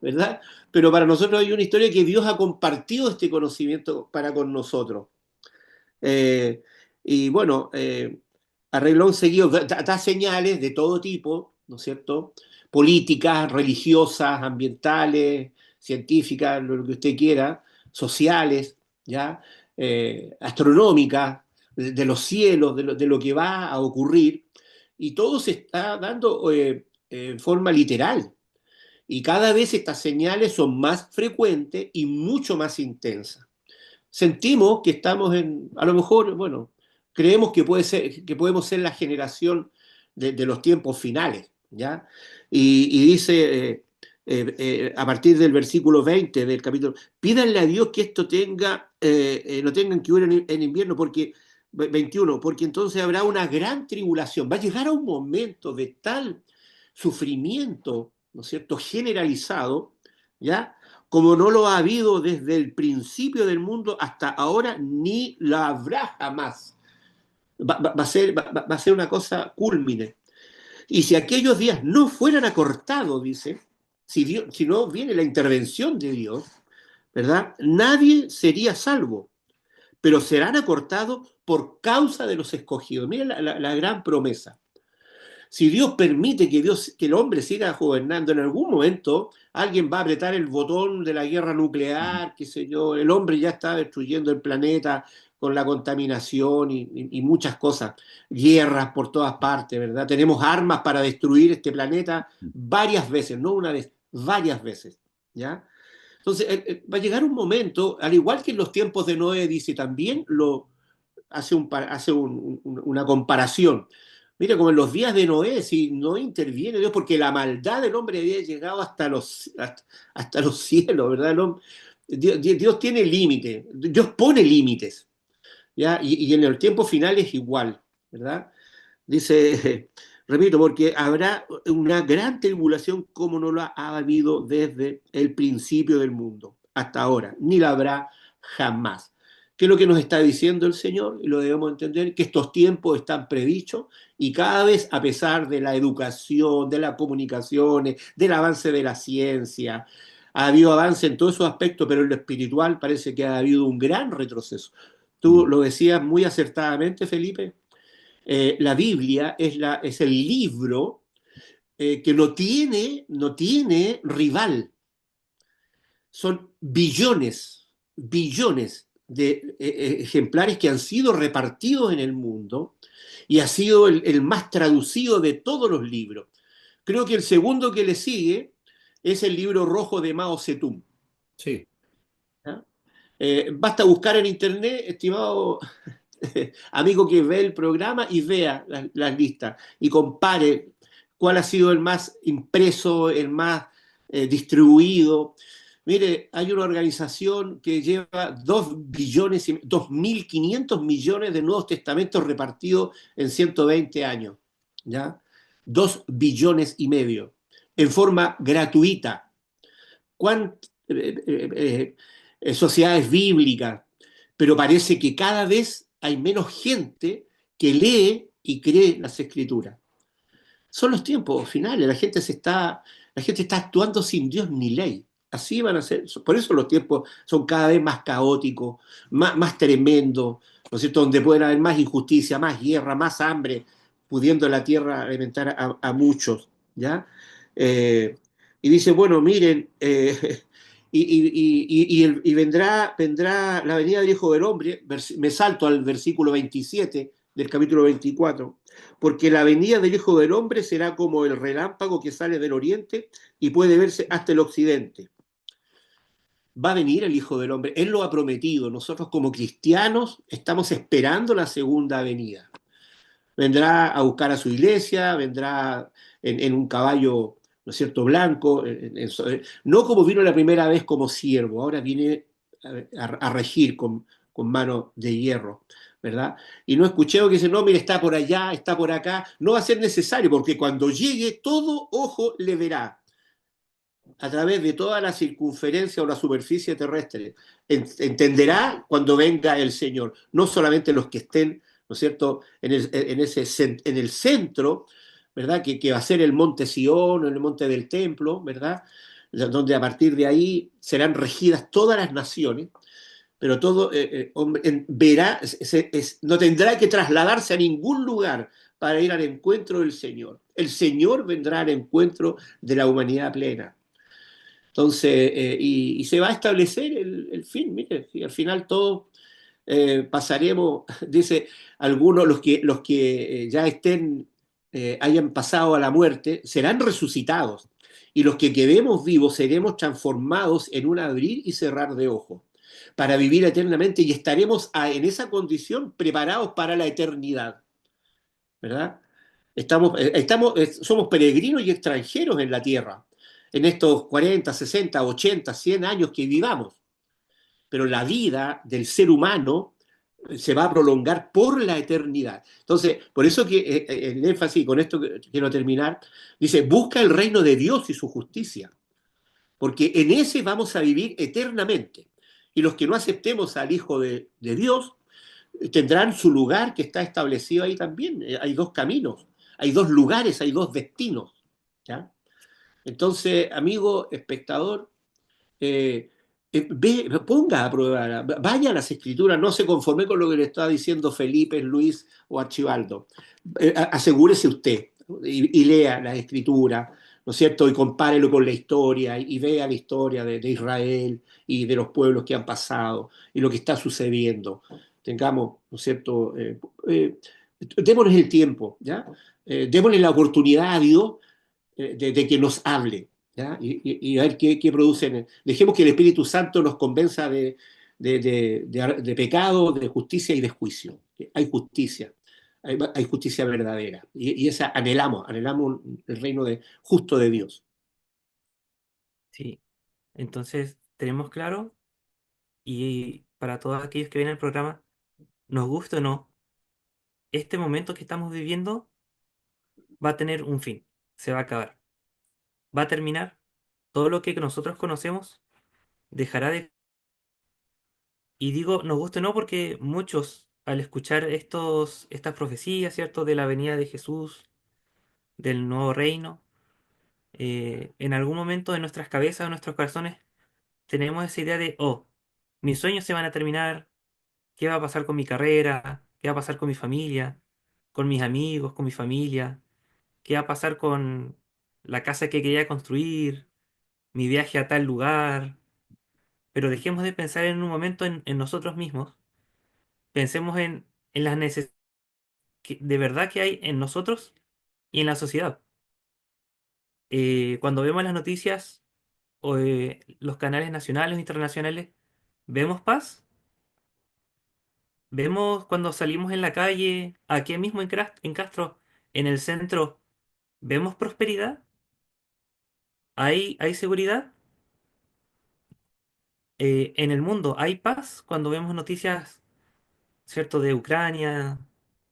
¿verdad? Pero para nosotros hay una historia que Dios ha compartido este conocimiento para con nosotros. Eh, y bueno, arreglón seguido da señales de todo tipo, ¿no es cierto? Políticas, religiosas, ambientales, científicas, lo que usted quiera, sociales, ¿ya? Astronómicas, de los cielos, de lo que va a ocurrir, y todo se está dando en forma literal. Y cada vez estas señales son más frecuentes y mucho más intensas. Sentimos que estamos a lo mejor, bueno, creemos que puede ser, que podemos ser la generación de los tiempos finales, ¿ya? Y dice, a partir del versículo 20 del capítulo, pídanle a Dios que esto no tengan que huir en invierno, porque 21, porque entonces habrá una gran tribulación. Va a llegar a un momento de tal sufrimiento, ¿no es cierto?, generalizado, ¿ya? Como no lo ha habido desde el principio del mundo hasta ahora, ni la habrá jamás. Va a ser una cosa culmine. Y si aquellos días no fueran acortados, dice, si no viene la intervención de Dios, ¿verdad? Nadie sería salvo, pero serán acortados por causa de los escogidos. Mira la gran promesa. Si Dios permite que el hombre siga gobernando, en algún momento alguien va a apretar el botón de la guerra nuclear, qué sé yo, el hombre ya está destruyendo el planeta con la contaminación y muchas cosas, guerras por todas partes, ¿verdad? Tenemos armas para destruir este planeta varias veces, no una vez, varias veces, ¿ya? Entonces, va a llegar un momento, al igual que en los tiempos de Noé, dice también, una comparación. Mira, como en los días de Noé, si no interviene Dios, porque la maldad del hombre había llegado hasta los cielos, ¿verdad? Dios tiene límites, Dios pone límites, ¿ya? Y en el tiempo final es igual, ¿verdad? Dice, repito, porque habrá una gran tribulación como no la ha habido desde el principio del mundo hasta ahora, ni la habrá jamás. ¿Qué es lo que nos está diciendo el Señor? Y lo debemos entender, que estos tiempos están predichos y cada vez, a pesar de la educación, de las comunicaciones, del avance de la ciencia, ha habido avance en todos esos aspectos, pero en lo espiritual parece que ha habido un gran retroceso. Tú lo decías muy acertadamente, Felipe. La Biblia es el libro que no tiene rival. Son billones de ejemplares que han sido repartidos en el mundo y ha sido el más traducido de todos los libros. Creo que el segundo que le sigue es el libro rojo de Mao Zedong. Sí. ¿Ya? Basta buscar en internet, estimado amigo que ve el programa, y vea las listas y compare cuál ha sido el más impreso, el más distribuido. Mire, hay una organización que lleva 2.500 millones de Nuevos Testamentos repartidos en 120 años, ¿ya? 2,5 billones en forma gratuita. ¿Cuántas sociedades bíblicas? Pero parece que cada vez hay menos gente que lee y cree las escrituras. Son los tiempos finales, la gente está actuando sin Dios ni ley. Así van a ser, por eso los tiempos son cada vez más caóticos, más tremendos, ¿no es cierto? Donde pueden haber más injusticia, más guerra, más hambre, pudiendo la tierra alimentar a muchos, ¿ya? Eh, y dice, bueno, miren, y vendrá la venida del Hijo del Hombre, me salto al versículo 27 del capítulo 24, porque la venida del Hijo del Hombre será como el relámpago que sale del oriente y puede verse hasta el occidente. Va a venir el Hijo del Hombre, Él lo ha prometido, nosotros como cristianos estamos esperando la segunda venida. Vendrá a buscar a su iglesia, vendrá en un caballo, ¿no es cierto?, blanco, no como vino la primera vez como siervo, ahora viene a regir con mano de hierro, ¿verdad? Y no escuché que dice, no, mire, está por allá, está por acá, no va a ser necesario, porque cuando llegue todo ojo le verá. a través de toda la circunferencia o la superficie terrestre. Entenderá cuando venga el Señor, no solamente los que estén, ¿no es cierto?, en el centro, ¿verdad?, que va a ser el monte Sión, el monte del templo, ¿verdad?, donde a partir de ahí serán regidas todas las naciones, pero todo hombre, verá, no tendrá que trasladarse a ningún lugar para ir al encuentro del Señor. El Señor vendrá al encuentro de la humanidad plena. Entonces, y se va a establecer el fin, mire, y al final todos pasaremos, dice algunos, los que ya estén, hayan pasado a la muerte, serán resucitados, y los que quedemos vivos seremos transformados en un abrir y cerrar de ojos, para vivir eternamente, y estaremos en esa condición preparados para la eternidad, ¿verdad? Somos peregrinos y extranjeros en la tierra, en estos 40, 60, 80, 100 años que vivamos, pero la vida del ser humano se va a prolongar por la eternidad. Entonces, por eso que el énfasis, con esto quiero terminar, dice, busca el reino de Dios y su justicia, porque en ese vamos a vivir eternamente. Y los que no aceptemos al Hijo de Dios tendrán su lugar que está establecido ahí también. Hay dos caminos, hay dos lugares, hay dos destinos. ¿Ya? Entonces, amigo espectador, eh, ponga a prueba, vaya a las escrituras, no se conforme con lo que le está diciendo Felipe, Luis o Archibaldo. Asegúrese usted y lea las escrituras, ¿no es cierto? Y compárelo con la historia y vea la historia de Israel y de los pueblos que han pasado y lo que está sucediendo. Tengamos, ¿no es cierto? Démosle el tiempo, ¿ya? Démosle la oportunidad a Dios de que nos hable, ¿ya? Y a ver qué producen. Dejemos que el Espíritu Santo nos convenza de pecado, de justicia y de juicio. Hay justicia, hay justicia verdadera. Y esa anhelamos el reino justo de Dios. Sí, entonces tenemos claro, y para todos aquellos que ven el programa, nos guste o no, este momento que estamos viviendo va a tener un fin, se va a acabar, va a terminar, todo lo que nosotros conocemos dejará de... Y digo, nos guste o no porque muchos, al escuchar estas profecías, ¿cierto?, de la venida de Jesús, del nuevo reino, en algún momento de nuestras cabezas, de nuestros corazones, tenemos esa idea de, oh, mis sueños se van a terminar, ¿qué va a pasar con mi carrera? ¿Qué va a pasar con mi familia? ¿Con mis amigos? ¿Con mi familia? ¿Qué va a pasar con la casa que quería construir? ¿Mi viaje a tal lugar? Pero dejemos de pensar en un momento en nosotros mismos. Pensemos en las necesidades de verdad que hay en nosotros y en la sociedad. Cuando vemos las noticias o los canales nacionales o internacionales, ¿vemos paz? ¿Vemos cuando salimos en la calle, aquí mismo en Castro, en el centro, vemos prosperidad? ¿Hay seguridad? En el mundo, ¿hay paz cuando vemos noticias, cierto, de Ucrania,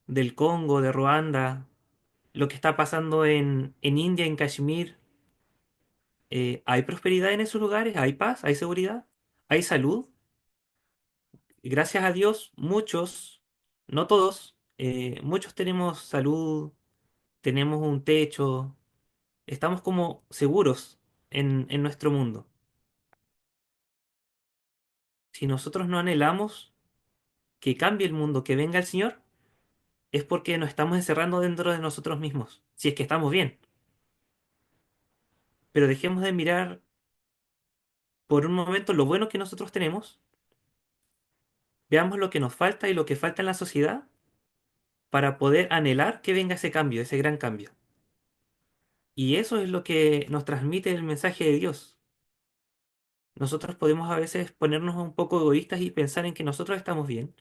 del Congo, de Ruanda, lo que está pasando en India, en Kashmir? ¿Hay prosperidad en esos lugares? ¿Hay paz? ¿Hay seguridad? ¿Hay salud? Y gracias a Dios, muchos, no todos, muchos tenemos salud, tenemos un techo, estamos como seguros en nuestro mundo. Si nosotros no anhelamos que cambie el mundo, que venga el Señor, es porque nos estamos encerrando dentro de nosotros mismos, si es que estamos bien. Pero dejemos de mirar por un momento lo bueno que nosotros tenemos, veamos lo que nos falta y lo que falta en la sociedad para poder anhelar que venga ese cambio, ese gran cambio. Y eso es lo que nos transmite el mensaje de Dios. Nosotros podemos a veces ponernos un poco egoístas y pensar en que nosotros estamos bien,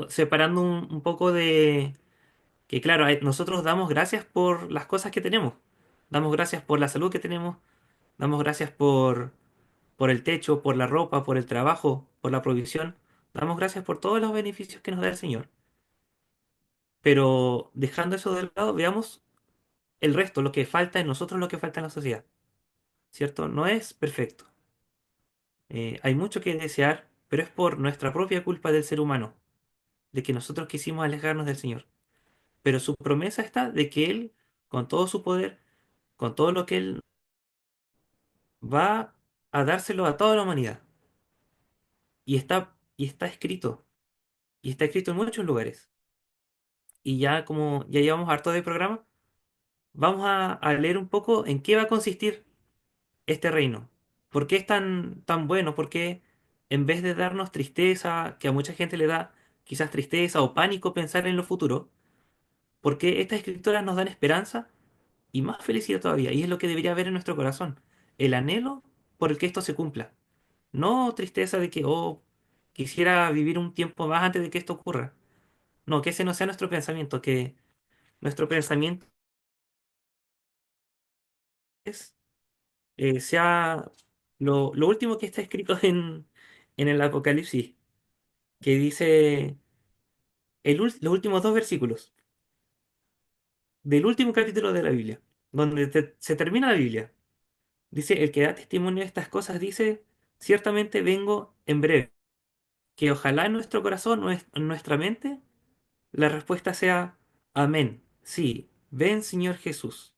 separando un poco de que, claro, nosotros damos gracias por las cosas que tenemos, damos gracias por la salud que tenemos, damos gracias por el techo, por la ropa, por el trabajo, por la provisión, damos gracias por todos los beneficios que nos da el Señor. Pero dejando eso de lado, veamos el resto, lo que falta en nosotros, lo que falta en la sociedad. ¿cierto? No es perfecto. Hay mucho que desear, pero es por nuestra propia culpa del ser humano, de que nosotros quisimos alejarnos del Señor. Pero su promesa está de que Él, con todo su poder, con todo lo que Él va a dárselo a toda la humanidad. Y está escrito, y está escrito en muchos lugares. Y ya como ya llevamos harto de programa, vamos a leer un poco en qué va a consistir este reino. ¿Por qué es tan bueno? ¿Por qué en vez de darnos tristeza, que a mucha gente le da quizás tristeza o pánico pensar en lo futuro, por qué estas escrituras nos dan esperanza y más felicidad todavía? Y es lo que debería haber en nuestro corazón. El anhelo por el que esto se cumpla. No tristeza de que, oh, quisiera vivir un tiempo más antes de que esto ocurra. No, que ese no sea nuestro pensamiento, que nuestro pensamiento es, sea lo último que está escrito en el Apocalipsis, que dice los últimos dos versículos del último capítulo de la Biblia, donde se termina la Biblia. Dice, el que da testimonio de estas cosas dice, ciertamente vengo en breve, que ojalá en nuestro corazón, en nuestra mente, la respuesta sea, amén, sí, ven Señor Jesús.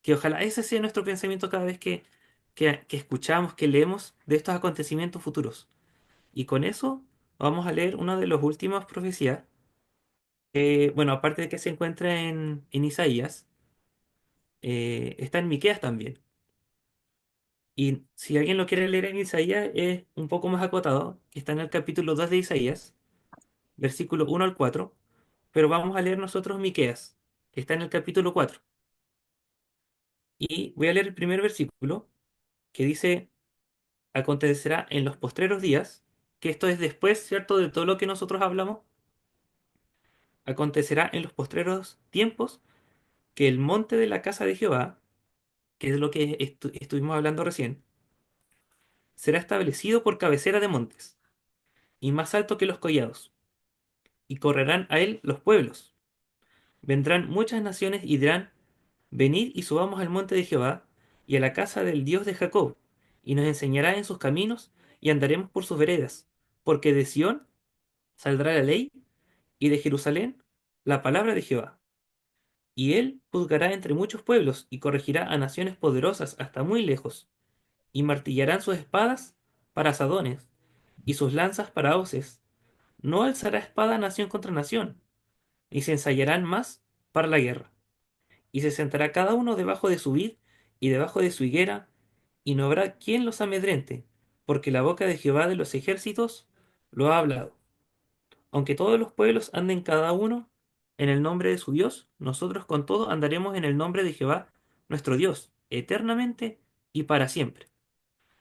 Que ojalá ese sea nuestro pensamiento cada vez que escuchamos, que leemos de estos acontecimientos futuros. Y con eso vamos a leer una de las últimas profecías. Bueno, aparte de que se encuentra en Isaías, está en Miqueas también. Y si alguien lo quiere leer en Isaías, es un poco más acotado, que está en el capítulo 2 de Isaías, versículo 1 al 4. Pero vamos a leer nosotros Miqueas, que está en el capítulo 4. Y voy a leer el primer versículo, que dice, acontecerá en los postreros días, que esto es después, ¿cierto?, de todo lo que nosotros hablamos, acontecerá en los postreros tiempos que el monte de la casa de Jehová, que es lo que estuvimos hablando recién, será establecido por cabecera de montes, y más alto que los collados, y correrán a él los pueblos. Vendrán muchas naciones y dirán, venid y subamos al monte de Jehová, y a la casa del Dios de Jacob, y nos enseñará en sus caminos, y andaremos por sus veredas, porque de Sión saldrá la ley, y de Jerusalén la palabra de Jehová. Y él juzgará entre muchos pueblos, y corregirá a naciones poderosas hasta muy lejos, y martillarán sus espadas para asadones, y sus lanzas para hoces. No alzará espada nación contra nación, ni se ensayarán más para la guerra. Y se sentará cada uno debajo de su vid y debajo de su higuera, y no habrá quien los amedrente, porque la boca de Jehová de los ejércitos lo ha hablado. Aunque todos los pueblos anden cada uno en el nombre de su Dios, nosotros con todo andaremos en el nombre de Jehová, nuestro Dios, eternamente y para siempre.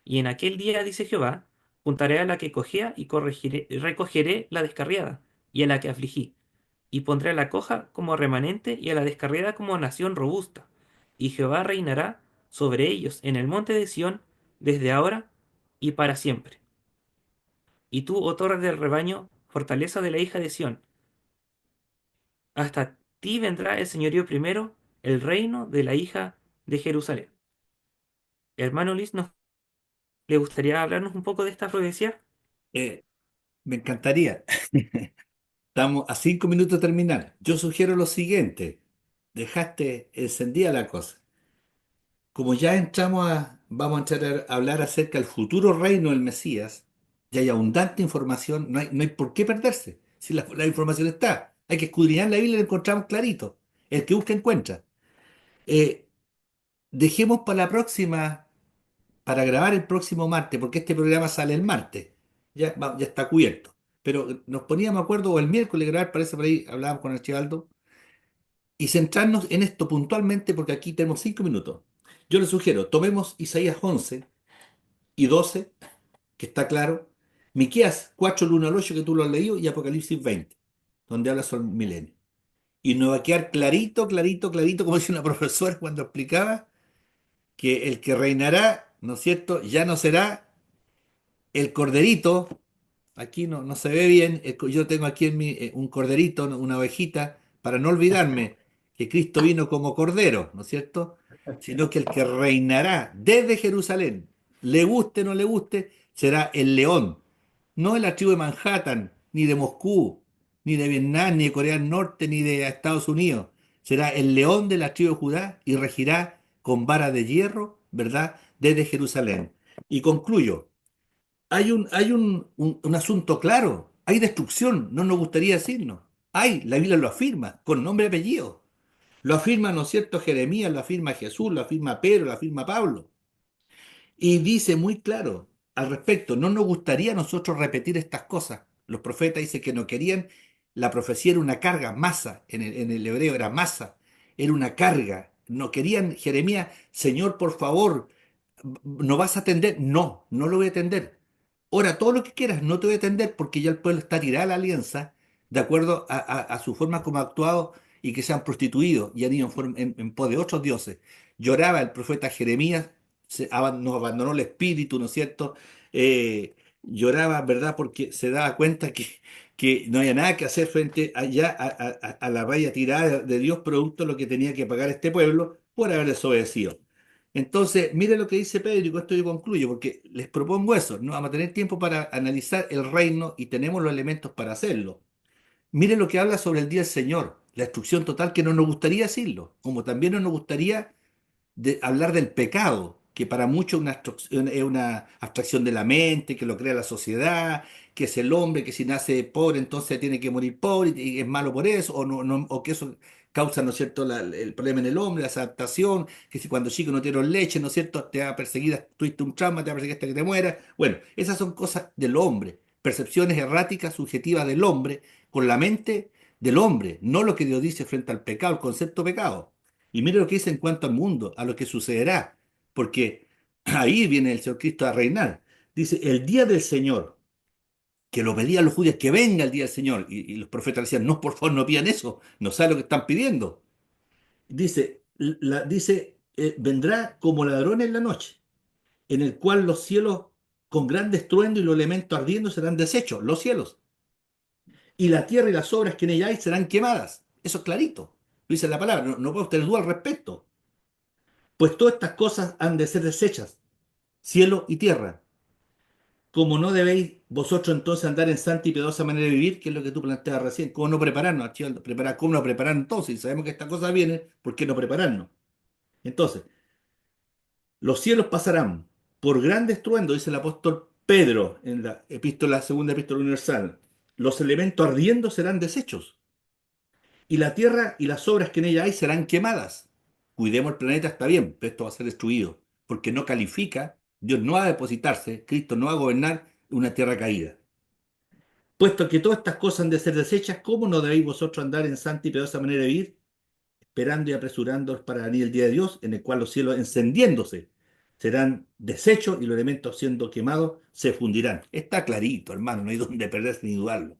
Y en aquel día, dice Jehová, juntaré a la que cojea y recogeré la descarriada, y a la que afligí, y pondré a la coja como remanente y a la descarriada como nación robusta. Y Jehová reinará sobre ellos en el monte de Sión desde ahora y para siempre. Y tú, oh torre del rebaño, fortaleza de la hija de Sión, hasta ti vendrá el señorío primero, el reino de la hija de Jerusalén. Hermano Luis, ¿le gustaría hablarnos un poco de esta profecía? Eh, Me encantaría. Estamos a 5 minutos de terminar. Yo sugiero lo siguiente. Dejaste encendida la cosa. Como ya vamos a entrar a hablar acerca del futuro reino del Mesías, ya hay abundante información, no hay por qué perderse. Si la información está, hay que escudriñar la Biblia y la encontramos clarito. El que busca encuentra. Eh, Dejemos para la próxima, para grabar el próximo martes, porque este programa sale el martes. Ya está cubierto. Pero nos poníamos de acuerdo, o el miércoles grabar, parece por ahí, hablábamos con Archibaldo, y centrarnos en esto puntualmente, porque aquí tenemos 5 minutos. Yo les sugiero, tomemos Isaías 11 y 12, que está claro, Miqueas 4, el 1 al 8, que tú lo has leído, y Apocalipsis 20, donde habla sobre el milenio. Y nos va a quedar clarito, clarito, clarito, como decía una profesora cuando explicaba, que el que reinará, ¿no es cierto?, ya no será el corderito. Aquí no se ve bien, yo tengo aquí un corderito, ¿no?, una ovejita, para no olvidarme que Cristo vino como cordero, ¿no es cierto? sino que el que reinará desde Jerusalén, le guste o no le guste, será el león, no de la tribu de Manhattan, ni de Moscú, ni de Vietnam, ni de Corea del Norte, ni de Estados Unidos. Será el león de la tribu de Judá y regirá con vara de hierro, ¿verdad? Desde Jerusalén. Y concluyo. Hay un asunto claro. Hay destrucción, no nos gustaría decirnos. Hay, la Biblia lo afirma, con nombre y apellido. Lo afirma, ¿no es cierto?, Jeremías, lo afirma Jesús, lo afirma Pedro, lo afirma Pablo. Y dice muy claro al respecto, no nos gustaría a nosotros repetir estas cosas. Los profetas dicen que no querían, la profecía era una carga, masa, en el hebreo era masa, era una carga. No querían, Jeremías, Señor, por favor, ¿no vas a atender? No, no lo voy a atender. Ora todo lo que quieras, no te voy a atender porque ya el pueblo está tirada la alianza de acuerdo a su forma como ha actuado y que se han prostituido y han ido en pos de otros dioses. Lloraba el profeta Jeremías, nos abandonó el espíritu, ¿no es cierto? Lloraba, ¿verdad? Porque se daba cuenta que no había nada que hacer frente a la raya tirada de Dios, producto de lo que tenía que pagar este pueblo por haber desobedecido. Entonces, mire lo que dice Pedro y con esto yo concluyo, porque les propongo eso, no vamos a tener tiempo para analizar el reino y tenemos los elementos para hacerlo. Mire lo que habla sobre el día del Señor, la destrucción total que no nos gustaría decirlo, como también no nos gustaría hablar del pecado, que para muchos es una abstracción de la mente, que lo crea la sociedad, que es el hombre, que si nace pobre entonces tiene que morir pobre y es malo por eso, o que eso causa, ¿no es cierto?, el problema en el hombre, la adaptación, que si cuando chico no tienes leche, ¿no es cierto?, te va a perseguir, tuviste un trauma, te va a perseguir hasta que te mueras. Bueno, esas son cosas del hombre, percepciones erráticas, subjetivas del hombre, con la mente del hombre, no lo que Dios dice frente al pecado, el concepto pecado. Y mire lo que dice en cuanto al mundo, a lo que sucederá, porque ahí viene el Señor Cristo a reinar. Dice, el día del Señor, que lo pedían los judíos, que venga el día del Señor. Y los profetas decían, no, por favor, no pidan eso, no saben lo que están pidiendo. Dice, vendrá como ladrón en la noche, en el cual los cielos con gran estruendo y los elementos ardiendo serán deshechos, los cielos. Y la tierra y las obras que en ella hay serán quemadas. Eso es clarito. Lo dice la palabra, no puedo tener duda al respecto. Pues todas estas cosas han de ser desechas, cielo y tierra. Como no debéis vosotros entonces andar en santa y piadosa manera de vivir, que es lo que tú planteabas recién, ¿cómo no prepararnos? ¿Cómo no preparar entonces? Si sabemos que esta cosa viene, ¿por qué no prepararnos? Entonces, los cielos pasarán por gran estruendo, dice el apóstol Pedro en la epístola, segunda epístola universal. Los elementos ardiendo serán deshechos, y la tierra y las obras que en ella hay serán quemadas. Cuidemos el planeta, está bien, pero esto va a ser destruido, porque no califica, Dios no va a depositarse, Cristo no va a gobernar una tierra caída. Puesto que todas estas cosas han de ser desechas, ¿cómo no debéis vosotros andar en santa y piadosa manera de vivir, esperando y apresurándoos para venir el día de Dios, en el cual los cielos encendiéndose serán deshechos y los elementos siendo quemados se fundirán? Está clarito, hermano, no hay donde perderse ni dudarlo.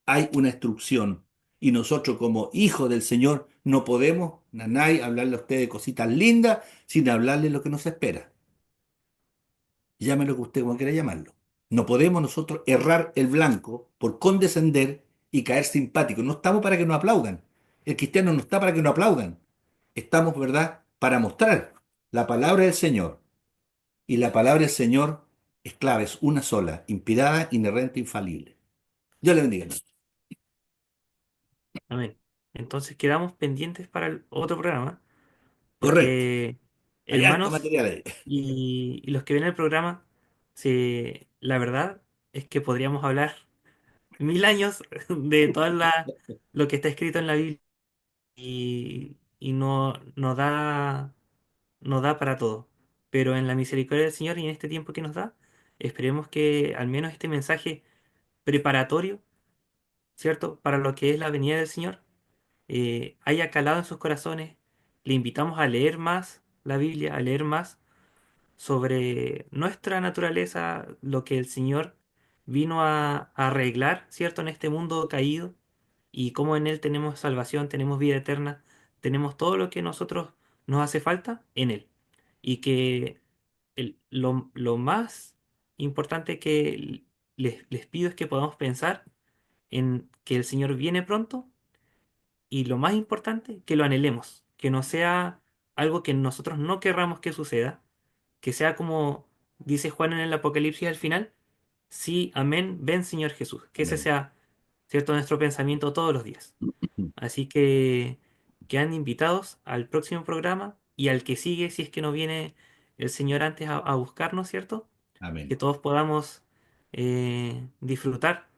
Hay una instrucción y nosotros como hijos del Señor no podemos, Nanay, hablarle a usted de cositas lindas sin hablarle lo que nos espera. Llámelo que usted como quiera llamarlo. No podemos nosotros errar el blanco por condescender y caer simpáticos. No estamos para que nos aplaudan. El cristiano no está para que nos aplaudan. Estamos, ¿verdad?, para mostrar la palabra del Señor. Y la palabra del Señor es clave, es una sola, inspirada, inerrante, infalible. Dios le bendiga. Amén. Entonces quedamos pendientes para el otro programa, Correcto. porque Hay harto hermanos material ahí. y los que ven el programa, la verdad es que podríamos hablar 1000 años de lo que está escrito en la Biblia y no da para todo. Pero en la misericordia del Señor y en este tiempo que nos da, esperemos que al menos este mensaje preparatorio, ¿cierto? Para lo que es la venida del Señor, haya calado en sus corazones. Le invitamos a leer más la Biblia, a leer más sobre nuestra naturaleza, lo que el Señor vino a arreglar, ¿cierto? En este mundo caído y cómo en Él tenemos salvación, tenemos vida eterna, tenemos todo lo que nosotros nos hace falta en Él. Y que lo más importante que les pido es que podamos pensar en que el Señor viene pronto y lo más importante, que lo anhelemos, que no sea algo que nosotros no querramos que suceda, que sea como dice Juan en el Apocalipsis al final, sí, amén, ven Señor Jesús, que ese Amén. sea, ¿cierto?, nuestro pensamiento todos los días. Así que quedan invitados al próximo programa y al que sigue, si es que no viene el Señor antes a buscarnos, ¿cierto? Amén. Que todos podamos disfrutar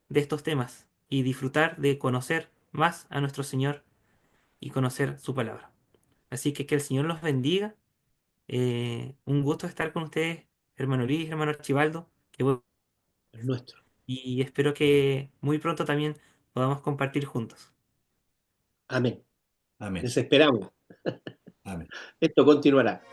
de estos temas y disfrutar de conocer más a nuestro Señor y conocer su palabra. Así que el Señor los bendiga. Un gusto estar con ustedes, hermano Luis, hermano Archibaldo, el nuestro. y espero que muy pronto también podamos compartir juntos. Amén. Amén. Les esperamos. Amén. Esto continuará.